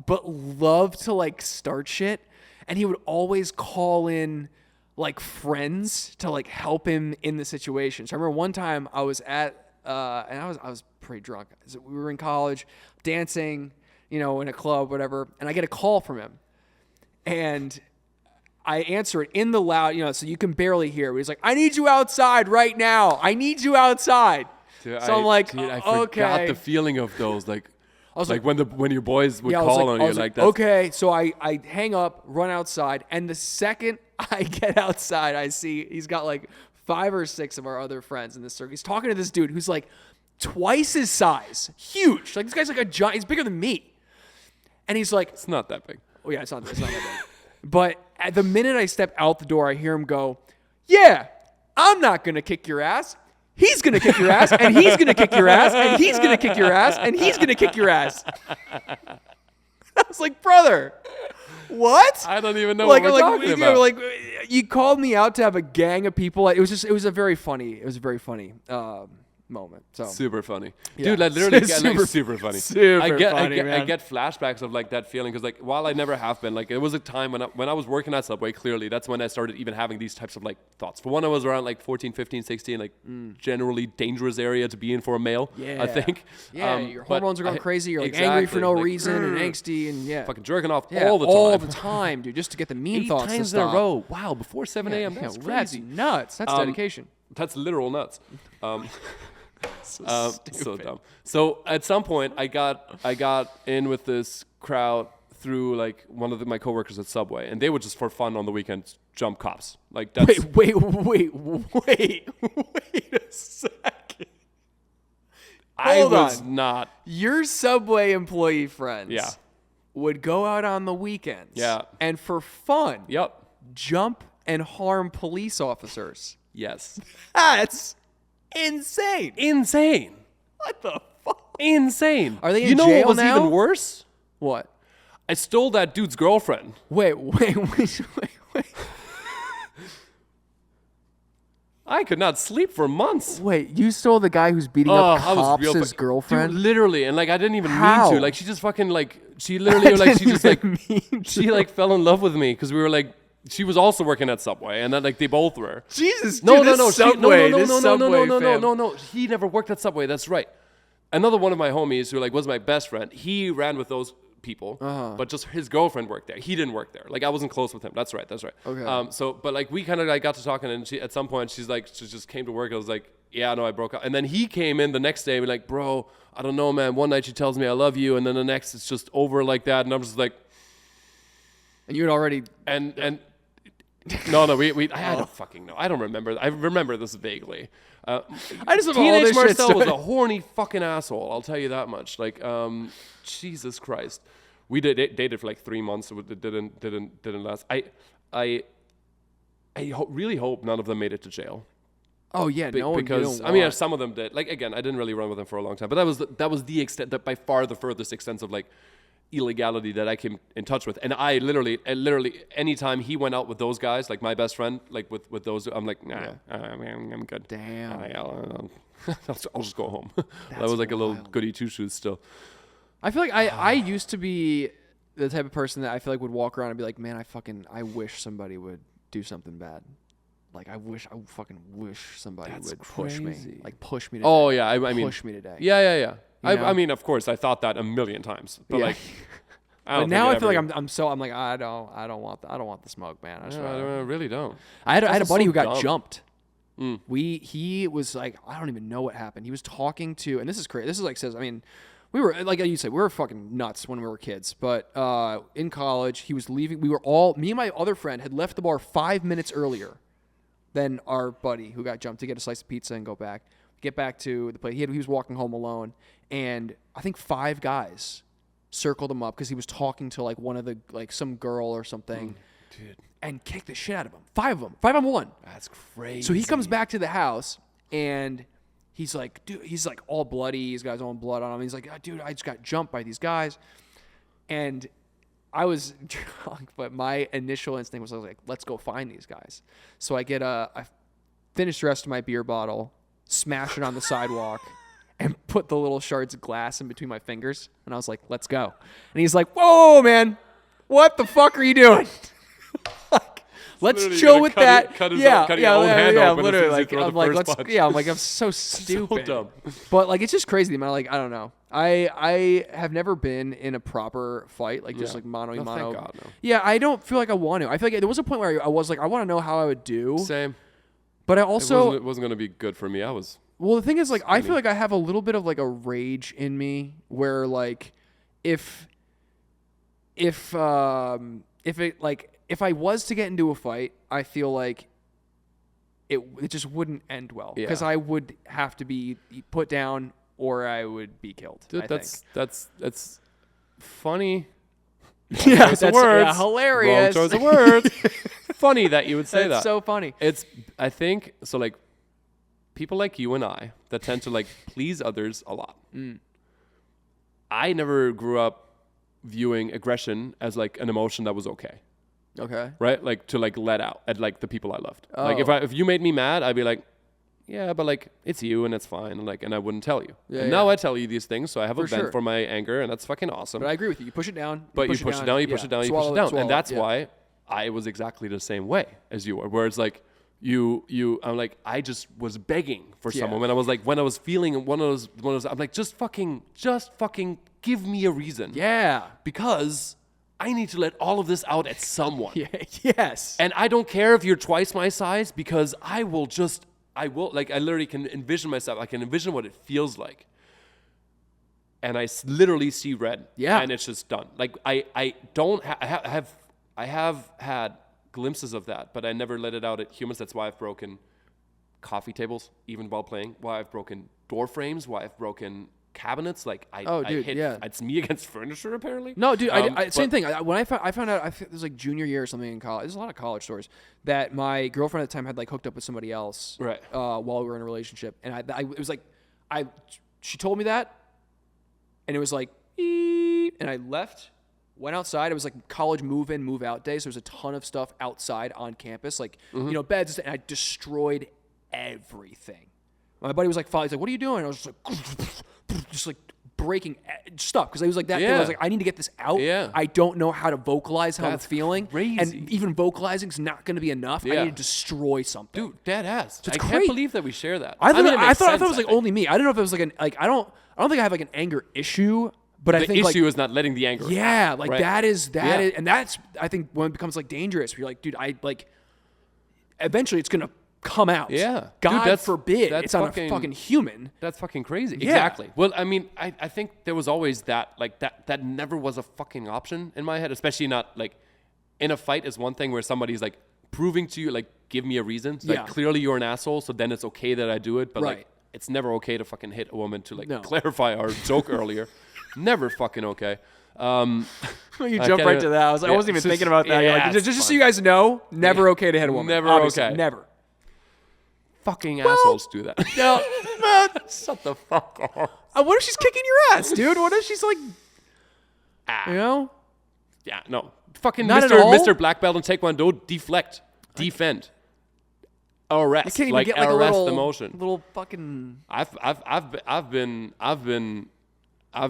but loved to like start shit, and he would always call in like friends to like help him in the situation. So I remember one time I was at and I was pretty drunk. So we were in college dancing, in a club, whatever, and I get a call from him, and I answer it in the loud, so you can barely hear. But he's like, I need you outside right now. I need you outside.
Dude,
so I'm like,
I
okay.
forgot the feeling of those. Like,
I was
like when your boys would
I
call on you. Like that.
Okay. So I hang up, run outside. And the second I get outside, I see he's got like 5 or 6 of our other friends in this circle. He's talking to this dude who's like twice his size. Huge. Like this guy's like a giant. He's bigger than me. And he's like.
It's not that big.
Oh, yeah, it's not that big. But at the minute I step out the door, I hear him go, yeah, I'm not going to kick your ass. He's going to kick your ass, and he's going to kick your ass, and he's going to kick your ass, and he's going to kick your ass. I was like, brother, what?
I don't even know what we're talking about.
Like, you called me out to have a gang of people. It was a very funny moment. So
super funny,
yeah.
dude. Like literally,
super
funny.
Super funny,
I get flashbacks of like that feeling because like while I never have been, like it was a time when I was working at Subway. Clearly, that's when I started even having these types of like thoughts. For one, I was around like 14, 15, 16, like generally dangerous area to be in for a male.
Yeah,
I think.
Yeah, your hormones are going crazy. You're like angry for no reason and angsty and
fucking jerking off
all the time, dude, just to get the mean
8
thoughts
times
to stop.
in a row. Wow, before 7 a.m. That's crazy.
That's nuts. That's dedication.
That's literal nuts.
So
dumb. So at some point, I got in with this crowd through like one of my coworkers at Subway, and they would just for fun on the weekends jump cops. Like that's
wait a second.
I was not.
Your Subway employee friends,
yeah,
would go out on the weekends,
yeah,
and for fun,
yep,
jump and harm police officers.
Yes,
that's insane. What the fuck?
Insane.
Are they in
you know
jail
what was
now?
even worse?
What?
I stole that dude's girlfriend.
Wait.
I could not sleep for months.
Wait, you stole the guy who's beating up cops' girlfriend?
Dude, literally, and like I didn't even
How?
mean to. Like she just fucking like she literally like she just like she like fell in love with me because we were like she was also working at Subway and then like they both were.
Jesus,
no.
Subway,
No. He never worked at Subway. That's right. Another one of my homies who like was my best friend. He ran with those people, but just his girlfriend worked there. He didn't work there. Like I wasn't close with him. That's right.
Okay.
So, but like we kind of like got to talking, and she at some point she just came to work. I was like, yeah, no, I broke up. And then he came in the next day and be like, bro, I don't know, man. One night she tells me I love you, and then the next it's just over like that. And I'm just like,
and you had already
and No, I don't fucking know. I don't remember. I remember this vaguely.
I just have all
Teenage
this shit
Marcel was
story.
a horny fucking asshole. I'll tell you that much. Like, Jesus Christ, we dated for like 3 months. It didn't last. I really hope none of them made it to jail.
Oh yeah, no one.
Because I mean, some of them did. Like again, I didn't really run with them for a long time, but that was the extent, that by far the furthest extent of like illegality that I came in touch with. And I literally, anytime he went out with those guys, like my best friend, like with those, I'm like, nah, I'm good.
Damn.
I'll just go home. That was like a little goody two shoes still.
I feel like I used to be the type of person that I feel like would walk around and be like, man, I wish somebody would do something bad. Like I fucking wish somebody would push me. Like push me today.
Oh yeah, I mean,
push me today.
Yeah.
You know?
I mean, of course, I thought that a million times, but like,
but now I feel like I'm like I don't want the smoke, man.
I really don't.
I had a buddy who got
dumb.
jumped. He was like, I don't even know what happened. He was talking to, and this is crazy. This is like says, I mean, we were like you said, we were fucking nuts when we were kids. But in college, he was leaving. We were all, me and my other friend had left the bar 5 minutes earlier than our buddy who got jumped to get a slice of pizza and go back. Get back to the place. He was walking home alone, and I think 5 guys circled him up because he was talking to like one of the like some girl or something,
Dude.
and kicked the shit out of him. 5 of them, 5 on 1.
That's crazy.
So he comes back to the house and he's like, dude, he's like all bloody. He's got his own blood on him. He's like, oh, dude, I just got jumped by these guys, and I was drunk, but my initial instinct was I was like, let's go find these guys. So I finished the rest of my beer bottle, smash it on the sidewalk, and put the little shards of glass in between my fingers. And I was like, let's go. And he's like, whoa, man, what the fuck are you doing? Like, let's chill with that.
Cut his own hand open
literally.
as soon as you throw
I'm
the
like,
first punch.
I'm like, I'm so stupid.
dumb.
But like, it's just crazy. Man, like, I don't know. I have never been in a proper fight, like just like mano a mano.
Thank God, no.
Yeah, I don't feel like I want to. I feel like there was a point where I was like, I want to know how I would do.
Same.
But I also
it wasn't going to be good for me.
Well, the thing is, like, I feel like I have a little bit of like a rage in me where like if I was to get into a fight, I feel like it just wouldn't end well because I would have to be put down or I would be killed.
Dude, that's funny.
Yeah, that's
words.
hilarious.
Wrong choice of words. Funny that you would say that.
It's so funny.
I think so. Like people like you and I that tend to like please others a lot. I never grew up viewing aggression as like an emotion that was okay.
Okay.
Right? Like to like let out at like the people I loved.
Oh.
Like if you made me mad, I'd be like, yeah, but like it's you and it's fine. And I wouldn't tell you.
Yeah,
and now I tell you these things, so I have a vent
sure.
for my anger, and that's fucking awesome.
But I agree with you. You push it down.
But you push it down, you push it down, you push it down. And that's
yeah.
why I was exactly the same way as you were. Where it's like I'm like, I just was begging for someone when I was feeling one of those, I'm like, just fucking give me a reason.
Yeah.
Because I need to let all of this out at someone.
Yes.
And I don't care if you're twice my size because I will, like, I literally can envision myself. I can envision what it feels like. And I literally see red.
Yeah.
And it's just done. Like, I have had glimpses of that, but I never let it out at humans. That's why I've broken coffee tables, even while playing. Why I've broken door frames. Why I've broken cabinets. Like, it's me against furniture, apparently.
No, dude, same thing. When I found out, it was like junior year or something in college. There's a lot of college stories that my girlfriend at the time had like hooked up with somebody else,
right?
While we were in a relationship, and it was like, she told me that, and it was like, and I left, went outside. It was like college move in, move out day, so there was a ton of stuff outside on campus, like beds, and I destroyed everything. My buddy was like, he's like, what are you doing? I was just like breaking stuff because I was like that. I was like, I need to get this out.
Yeah.
I don't know how to vocalize how I'm feeling,
crazy.
and even vocalizing is not going to be enough. I need to destroy something,
dude. Dead ass.
So
I can't believe that we share that.
I thought it was like only me. I don't know if it was like I don't think I have like an anger issue, but I think
the issue
like,
is not letting the anger.
Yeah,
out,
like
right?
that is, and that's I think when it becomes like dangerous. Where you're like, dude, eventually it's gonna come out.
Yeah.
God
Dude,
forbid it's on a fucking human.
That's fucking crazy.
Yeah.
Exactly. Well, I mean, I think there was always that, like, that never was a fucking option in my head, especially not, like, in a fight is one thing where somebody's, like, proving to you, like, give me a reason. So,
Yeah.
like, clearly you're an asshole, so then it's okay that I do it. But,
Right.
like, it's never okay to fucking hit a woman to, like,
No.
clarify our joke earlier. Never fucking okay.
You
I
jump right
can't
to that. I wasn't even
it's
thinking about that. You're
yeah,
like,
it's
just so
fine.
you guys know, never okay to hit a woman.
Never
Obviously,
okay.
Never.
Fucking assholes do that.
No.
Shut the fuck up.
What if she's kicking your ass, dude? What if she's like, you know?
Yeah, no. Fucking
Not at
Mr.
all?
Mr. Black Belt in Taekwondo, deflect, defend,
You
arrest,
can't even
like
get like a
arrest
little,
the motion.
little fucking.
I've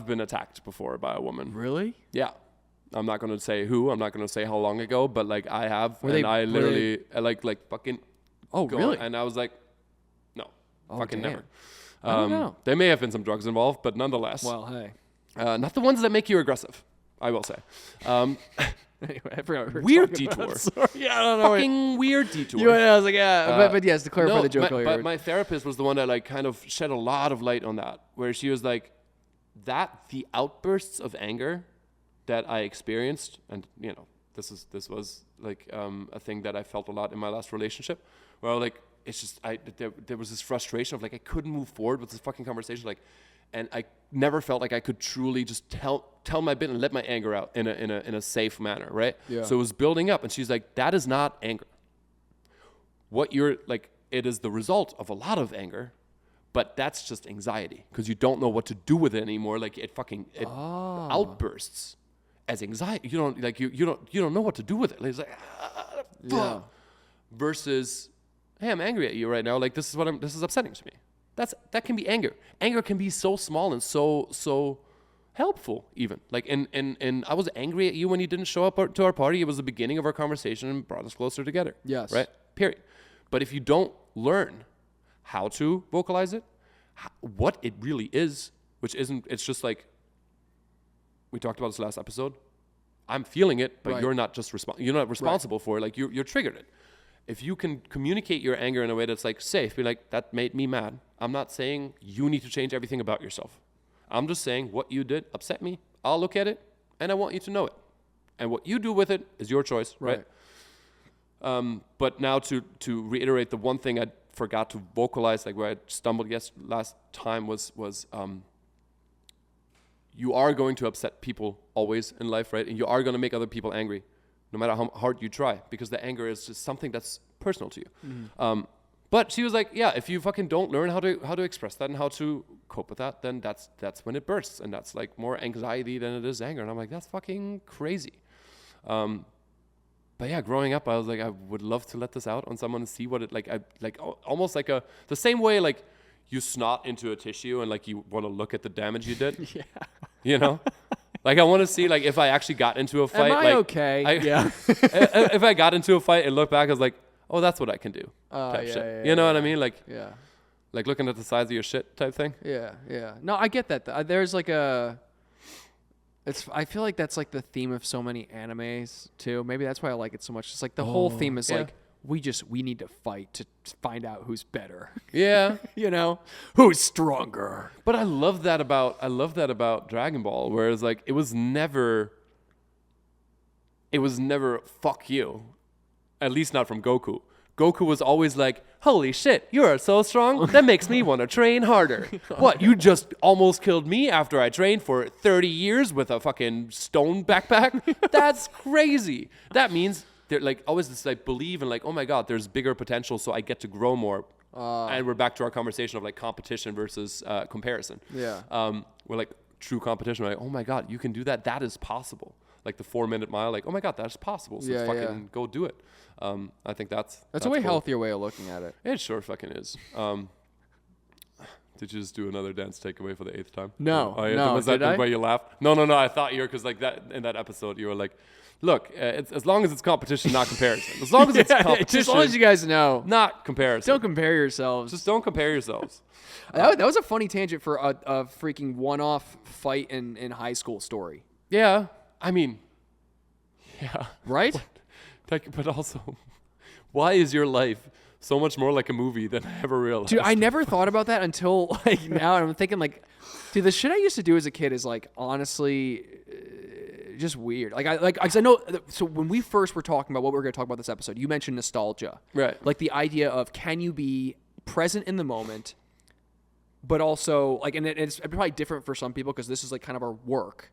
been attacked before by a woman.
Really?
Yeah. I'm not gonna say who. I'm not gonna say how long ago, but like I have,
Were
and
they-
I
were
literally like fucking.
Oh,
go,
really?
And I was like, no, fucking
damn.
never.
I don't know.
There may have been some drugs involved, but nonetheless,
Well, hey.
not the ones that make you aggressive. I will say.
Anyway, I forgot what we were
Weird
talking about.
detour.
Sorry. Yeah, I don't know.
Fucking weird detour.
You, I was like, yeah, but yes, to clarify
No,
the joke
but
earlier.
my therapist was the one that like kind of shed a lot of light on that, where she was like, the outbursts of anger that I experienced, and you know, this was like a thing that I felt a lot in my last relationship, where like it's just there was this frustration of like I couldn't move forward with this fucking conversation, like, and I never felt like I could truly just tell my bit and let my anger out in a safe manner, right?
Yeah.
So it was building up, and she's like, that is not anger. What you're like, it is the result of a lot of anger, but that's just anxiety because you don't know what to do with it anymore. Like it outbursts as anxiety. You don't like you don't know what to do with it. Like, it's like
Yeah.
versus, hey, I'm angry at you right now. Like this is upsetting to me. That can be anger. Anger can be so small and so helpful even. Like and I was angry at you when you didn't show up to our party. It was the beginning of our conversation and brought us closer together.
Yes.
Right? Period. But if you don't learn how to vocalize it, what it really is, which isn't, it's just like, we talked about this last episode. I'm feeling it, but
Right.
you're not just you're not responsible for it. Like you're triggered it. If you can communicate your anger in a way that's like safe, be like, that made me mad. I'm not saying you need to change everything about yourself. I'm just saying what you did upset me. I'll look at it and I want you to know it. And what you do with it is your choice, right? But now to reiterate, the one thing I forgot to vocalize, like where I stumbled last time was you are going to upset people always in life, right? And you are going to make other people angry, no matter how hard you try, because the anger is just something that's personal to you.
Mm-hmm.
But she was like, yeah, if you fucking don't learn how to express that and how to cope with that, then that's when it bursts, and that's like more anxiety than it is anger. And I'm like, that's fucking crazy. But yeah, growing up, I was like, I would love to let this out on someone and see what it almost like the same way like you snot into a tissue and like you want to look at the damage you did.
Yeah.
You know, like I want to see like if I actually got into a fight.
Am I
like,
okay? Yeah.
if I got into a fight and look back, I was like, oh, that's what I can do. Type
yeah,
shit.
yeah,
You know what I mean? Like,
Yeah.
like looking at the size of your shit type thing.
Yeah. Yeah. No, I get that. There's like I feel like that's like the theme of so many animes too. Maybe that's why I like it so much. It's like the whole theme is
yeah.
like we need to fight to find out who's better.
Yeah.
You know, who's stronger.
But I love that about Dragon Ball, whereas like it was never fuck you. At least not from Goku. Goku was always like, holy shit, you are so strong. That makes me want to train harder. What, you just almost killed me after I trained for 30 years with a fucking stone backpack? That's crazy. That means they're like always this like believe in like, oh my God, there's bigger potential, so I get to grow more. And we're back to our conversation of like competition versus comparison.
Yeah.
We're like true competition. We're like, oh my God, you can do that. That is possible. Like the 4-minute mile, like, oh my God, that's possible. So
Yeah,
let's
yeah.
fucking go do it. I think that's
a way
cool.
healthier way of looking at it.
It sure fucking is. Did you just do another dance takeaway for the 8th time?
No,
Oh, yeah.
no,
Was that
did I?
the way you laughed? No. I thought you were, because like that in that episode, you were like, look, it's, as long as it's competition, not comparison. As long as it's competition,
As long as you guys know,
not comparison.
don't compare yourselves.
Just don't compare yourselves.
That was a funny tangent for a freaking one-off fight in high school story,
Yeah. I mean, yeah.
right?
But also, why is your life so much more like a movie than I ever realized?
Dude, I never thought about that until like now, and I'm thinking like, dude, the shit I used to do as a kid is like honestly just weird. Cause I know. So when we first were talking about what we were going to talk about this episode, you mentioned nostalgia,
Right.
Like the idea of can you be present in the moment, but also like, and it's probably different for some people because this is like kind of our work,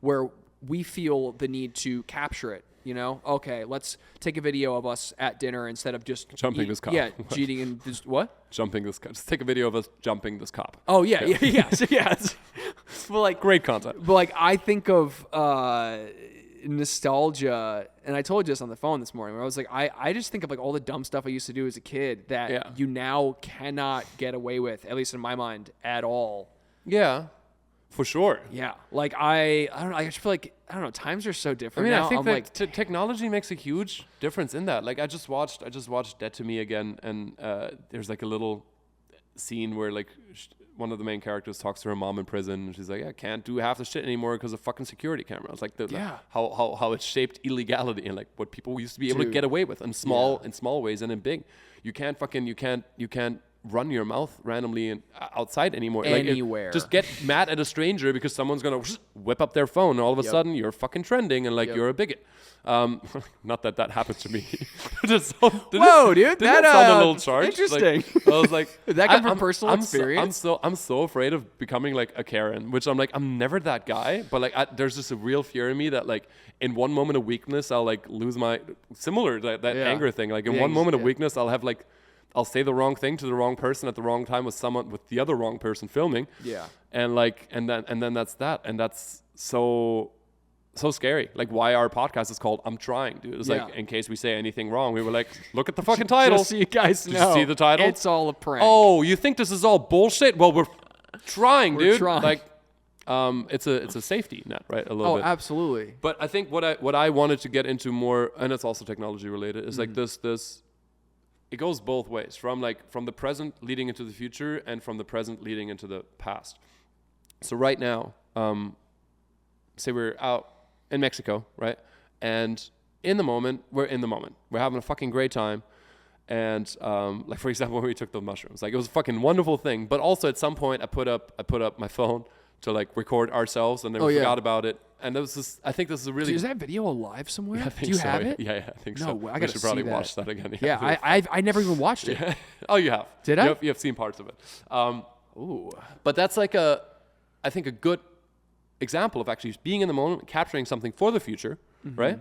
where we feel the need to capture it. You know, okay, let's take a video of us at dinner instead of just
Jumping this cop.
Yeah, cheating and just what?
Jumping this cop. Just take a video of us jumping this cop.
Oh yeah. But like
Great content.
But like I think of nostalgia, and I told you this on the phone this morning, where I was like, I just think of like all the dumb stuff I used to do as a kid that you now cannot get away with, at least in my mind, at all.
Yeah, for sure.
Yeah, like I don't know. I just feel like I don't know. Times are so different now.
I think
I'm
that
like,
technology makes a huge difference in that. Like I just watched Dead to Me again, and there's like a little scene where like one of the main characters talks to her mom in prison, and she's like, I can't do half the shit anymore because of fucking security cameras. Like how it's shaped illegality and like what people used to be able to get away with in small ways and in big. You can't run your mouth randomly outside anymore.
Anywhere.
Like just get mad at a stranger because someone's gonna whip up their phone, and all of a sudden you're fucking trending and like you're a bigot. Not that happened to me.
Whoa, dude,
that sound a little charged.
Interesting.
Like, I was like,
did that come from personal experience?
I'm so afraid of becoming like a Karen, which I'm like, I'm never that guy, but like there's just a real fear in me that like in one moment of weakness I'll like lose my that anger thing. Like in one moment of weakness I'll say the wrong thing to the wrong person at the wrong time with the other wrong person filming.
Yeah.
And then that's that. And that's so scary. Like why our podcast is called I'm Trying, dude. It's like in case we say anything wrong, we were like, look at the fucking title.
Just so you guys know.
Did you see the title?
It's all a prank.
Oh, you think this is all bullshit? Well, we're trying, dude.
Trying.
Like it's a safety net, right? A little bit.
Oh, absolutely.
But I think what I wanted to get into more, and it's also technology related, is like this it goes both ways, from the present leading into the future and from the present leading into the past. So right now, say we're out in Mexico, right? And in the moment, we're having a fucking great time. And like for example, when we took the mushrooms, like it was a fucking wonderful thing. But also at some point I put up my phone to like record ourselves, and then we forgot about it. And I think this is a really...
Is that video alive somewhere?
I think
Do you
so,
have it?
Yeah, I think so.
No, I
should probably watch that again.
Yeah, I never even watched it.
Oh, you have.
Did I?
You have seen parts of it.
Ooh.
But that's like I think a good example of actually being in the moment, capturing something for the future, right?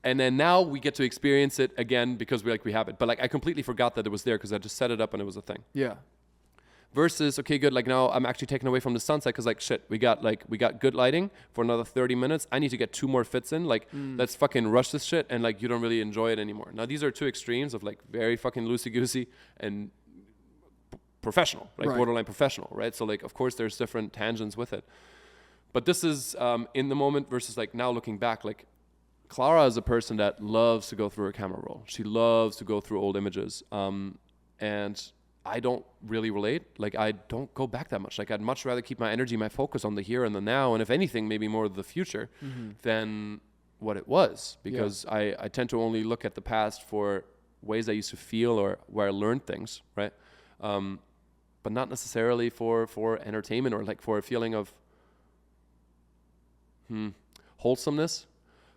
And then now we get to experience it again because we have it. But like I completely forgot that it was there because I just set it up and it was a thing.
Yeah.
Versus, okay, good, like now I'm actually taken away from the sunset because like shit, we got good lighting for another 30 minutes. I need to get 2 more fits in. Like let's fucking rush this shit, and like you don't really enjoy it anymore. Now these are two extremes of like very fucking loosey-goosey and professional, like borderline professional, right? So like of course there's different tangents with it. But this is in the moment versus like now looking back, like Clara is a person that loves to go through her camera roll. She loves to go through old images. And I don't really relate. Like I don't go back that much. Like I'd much rather keep my energy, my focus on the here and the now, and if anything, maybe more of the future than what it was. Because I tend to only look at the past for ways I used to feel or where I learned things, right? But not necessarily for entertainment or like for a feeling of wholesomeness.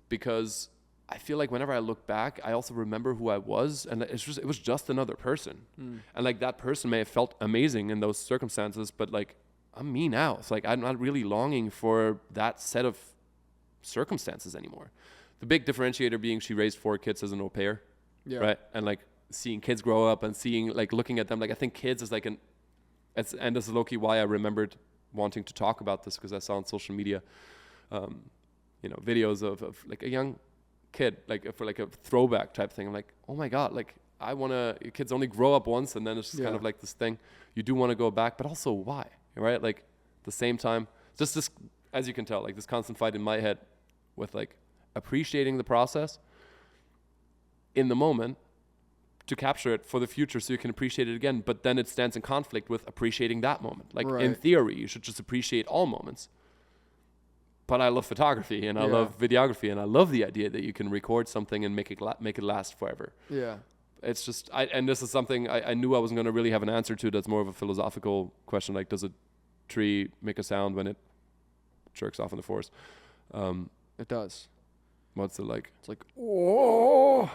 Because I feel like whenever I look back, I also remember who I was, and it was just another person. And like that person may have felt amazing in those circumstances, but like I'm me now. It's like I'm not really longing for that set of circumstances anymore. The big differentiator being she raised 4 kids as an au pair, right? And like seeing kids grow up and seeing like looking at them, like I think kids is like and this is low-key why I remembered wanting to talk about this, because I saw on social media, videos of like a young kid, like for like a throwback type thing. I'm like, oh my god, like kids only grow up once, and then it's just kind of like this thing. You do want to go back, but also why, right? Like at the same time, just this, as you can tell, like this constant fight in my head with like appreciating the process in the moment to capture it for the future so you can appreciate it again, but then it stands in conflict with appreciating that moment. Like in theory, you should just appreciate all moments. But I love photography, and I love videography, and I love the idea that you can record something and make it last forever. Yeah. It's just, and this is something I knew I wasn't going to really have an answer to. That's more of a philosophical question. Like, does a tree make a sound when it jerks off in the forest?
It does.
What's it like?
It's like,
Oh.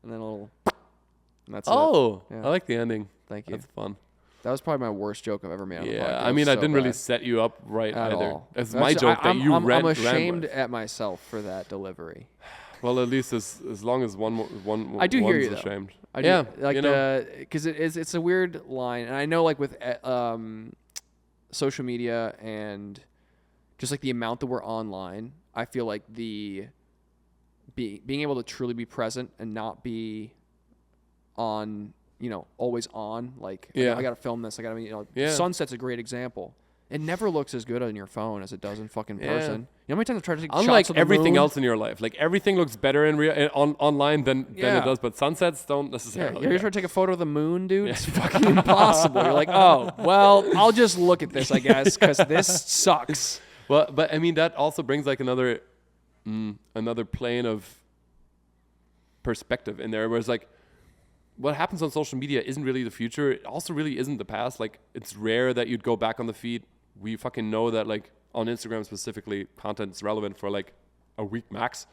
and then a little, and that's it.
Oh,
Yeah.
I like the ending.
Thank you.
That's fun.
That was probably my worst joke I've ever made on the podcast.
Yeah, I mean, I didn't really set you up right
at
either.
all.
It's
That's-
my joke that you
I'm
ran
ashamed
with.
at myself for that delivery.
Well, at least as long as one
I do hear you, though.
ashamed.
I do,
Yeah,
like
you know.
because it's a weird line, and I know like with social media and just like the amount that we're online, I feel like being able to truly be present and not be on, always on. Like,
Yeah.
I got to film this. I got to,
Yeah.
Sunset's a great example. It never looks as good on your phone as it does in fucking
Yeah.
person. You know how many times I've tried to take shots
Unlike
of the
everything
moon?
else in your life, like everything looks better online than
Yeah.
it does, but sunsets don't
Yeah,
necessarily.
you ever try to take a photo of the moon, dude? It's fucking impossible. You're like, oh, well, I'll just look at this, I guess, because this sucks.
Well, but I mean that also brings like another plane of perspective in there, where it's like what happens on social media isn't really the future. It also really isn't the past. Like it's rare that you'd go back on the feed. We fucking know that like on Instagram specifically, content is relevant for like a week max,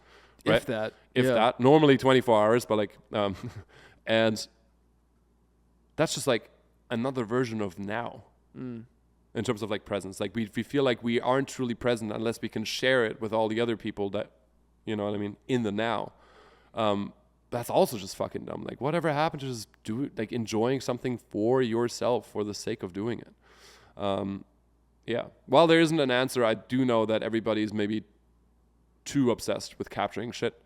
right?
If that.
If
Yeah.
that. Normally 24 hours, but like, and that's just like another version of now. In terms of like presence, like we feel like we aren't truly present unless we can share it with all the other people that, you know what I mean, in the now. That's also just fucking dumb. Like whatever happened to just do it, like enjoying something for yourself for the sake of doing it. Yeah. While there isn't an answer, I do know that everybody's maybe too obsessed with capturing shit.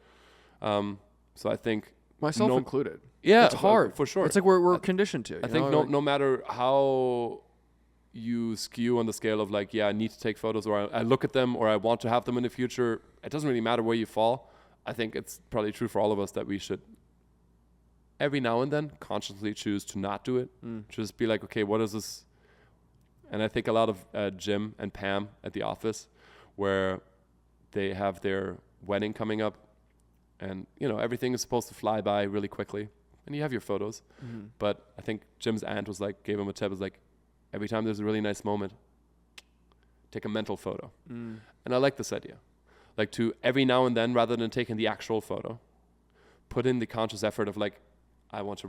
So I think
Myself included.
yeah,
It's hard.
for sure.
It's like we're conditioned to.
I think no matter how you skew on the scale of like, yeah, I need to take photos, or I look at them, or I want to have them in the future, it doesn't really matter where you fall. I think it's probably true for all of us that we should every now and then consciously choose to not do it. Just be like, okay, what is this? And I think a lot of Jim and Pam at the office, where they have their wedding coming up, and everything is supposed to fly by really quickly, and you have your photos. But I think Jim's aunt gave him a tip, was like, every time there's a really nice moment, take a mental photo. And I like this idea. Like to every now and then, rather than taking the actual photo, put in the conscious effort of like, I want to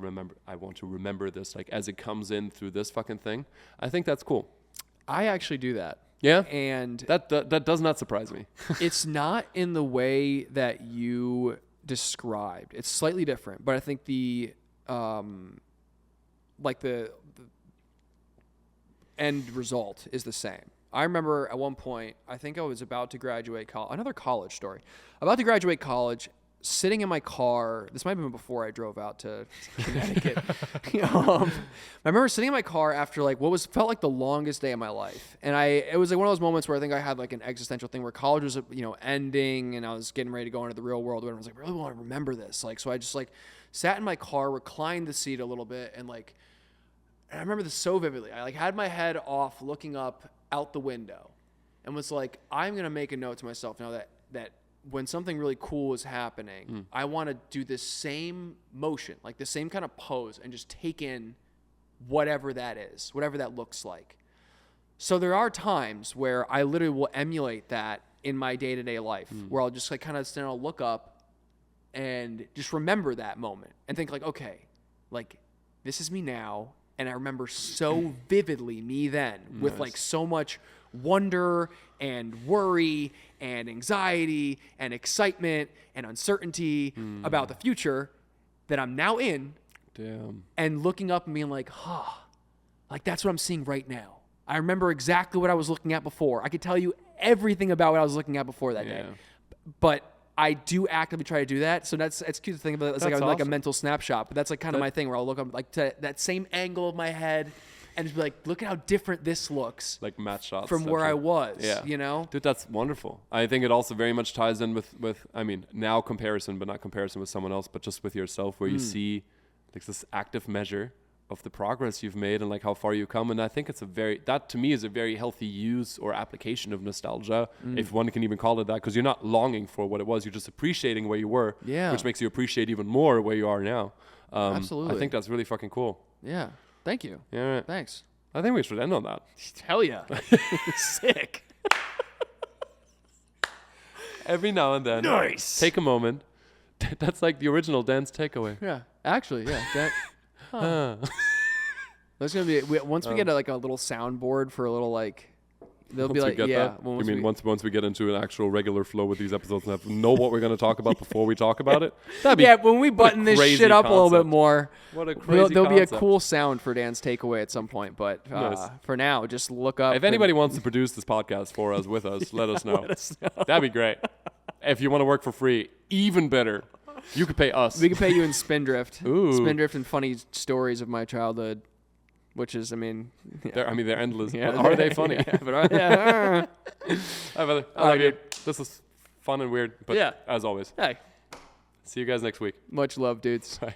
remember this, like as it comes in through this fucking thing. I think that's cool.
I actually do that.
Yeah?
And
That does not surprise me.
it's not in the way that you described. It's slightly different, but I think the end result is the same. I remember at one point, I think I was about to graduate college. Another college story. About to graduate college, sitting in my car. This might have been before I drove out to Connecticut. I remember sitting in my car after like what felt like the longest day of my life, and it was like one of those moments where I think I had like an existential thing where college was ending, and I was getting ready to go into the real world. And I was like, I really want to remember this. Like, so I just like sat in my car, reclined the seat a little bit, and I remember this so vividly. I like had my head off, looking up out the window, and was like, I'm gonna make a note to myself now that when something really cool is happening, I want to do this same motion, like the same kind of pose, and just take in whatever that is, whatever that looks like. So there are times where I literally will emulate that in my day-to-day life, where I'll just like kind of stand, I'll look up and just remember that moment and think like, okay, like this is me now. And I remember so vividly me then with like so much wonder and worry and anxiety and excitement and uncertainty about the future that I'm now in.
Damn.
And looking up and being like, like that's what I'm seeing right now. I remember exactly what I was looking at before. I could tell you everything about what I was looking at before that day. But I do actively try to do that. So it's cute to think about it. It's like a
awesome.
mental snapshot. But that's like kind of my thing where I'll look up like to that same angle of my head and just be like, look at how different this looks
Like match shots.
from where I was,
Yeah. Dude, that's wonderful. I think it also very much ties in with I mean, now comparison, but not comparison with someone else, but just with yourself, where you see like this active measure of the progress you've made and like how far you've come. And I think that to me is a very healthy use or application of nostalgia, if one can even call it that, because you're not longing for what it was, you're just appreciating where you were, which makes you appreciate even more where you are now.
Absolutely.
I think that's really fucking cool.
Yeah. Thank you.
Yeah. Right.
Thanks.
I think we should end on that.
Hell yeah. Sick.
Every now and then,
Nice.
take a moment. That's like the original Dan's takeaway.
Yeah. Actually, yeah. That's gonna be once we get a little soundboard for a little they'll
Once
be
we
like
get that? You mean once we get into an actual regular flow with these episodes and know what we're going to talk about before we talk about it? That'd be
when we button this
crazy
shit up a little bit
concept.
more.
What a crazy
There'll be a
concept.
cool sound for Dan's takeaway at some point, but
Nice.
for now, just look up.
If anybody wants to produce this podcast for us, with us, let us know. That'd be great. If you want to work for free, even better. You could pay us.
We can pay you in Spindrift.
Ooh.
Spindrift and funny stories of my childhood, which is,
They're endless.
Yeah,
But are they funny?
Yeah, but Hi,
Hi, brother. I love you. This was fun and weird, but
Yeah.
as always,
Hey,
see you guys next week.
much love, dudes.
Bye.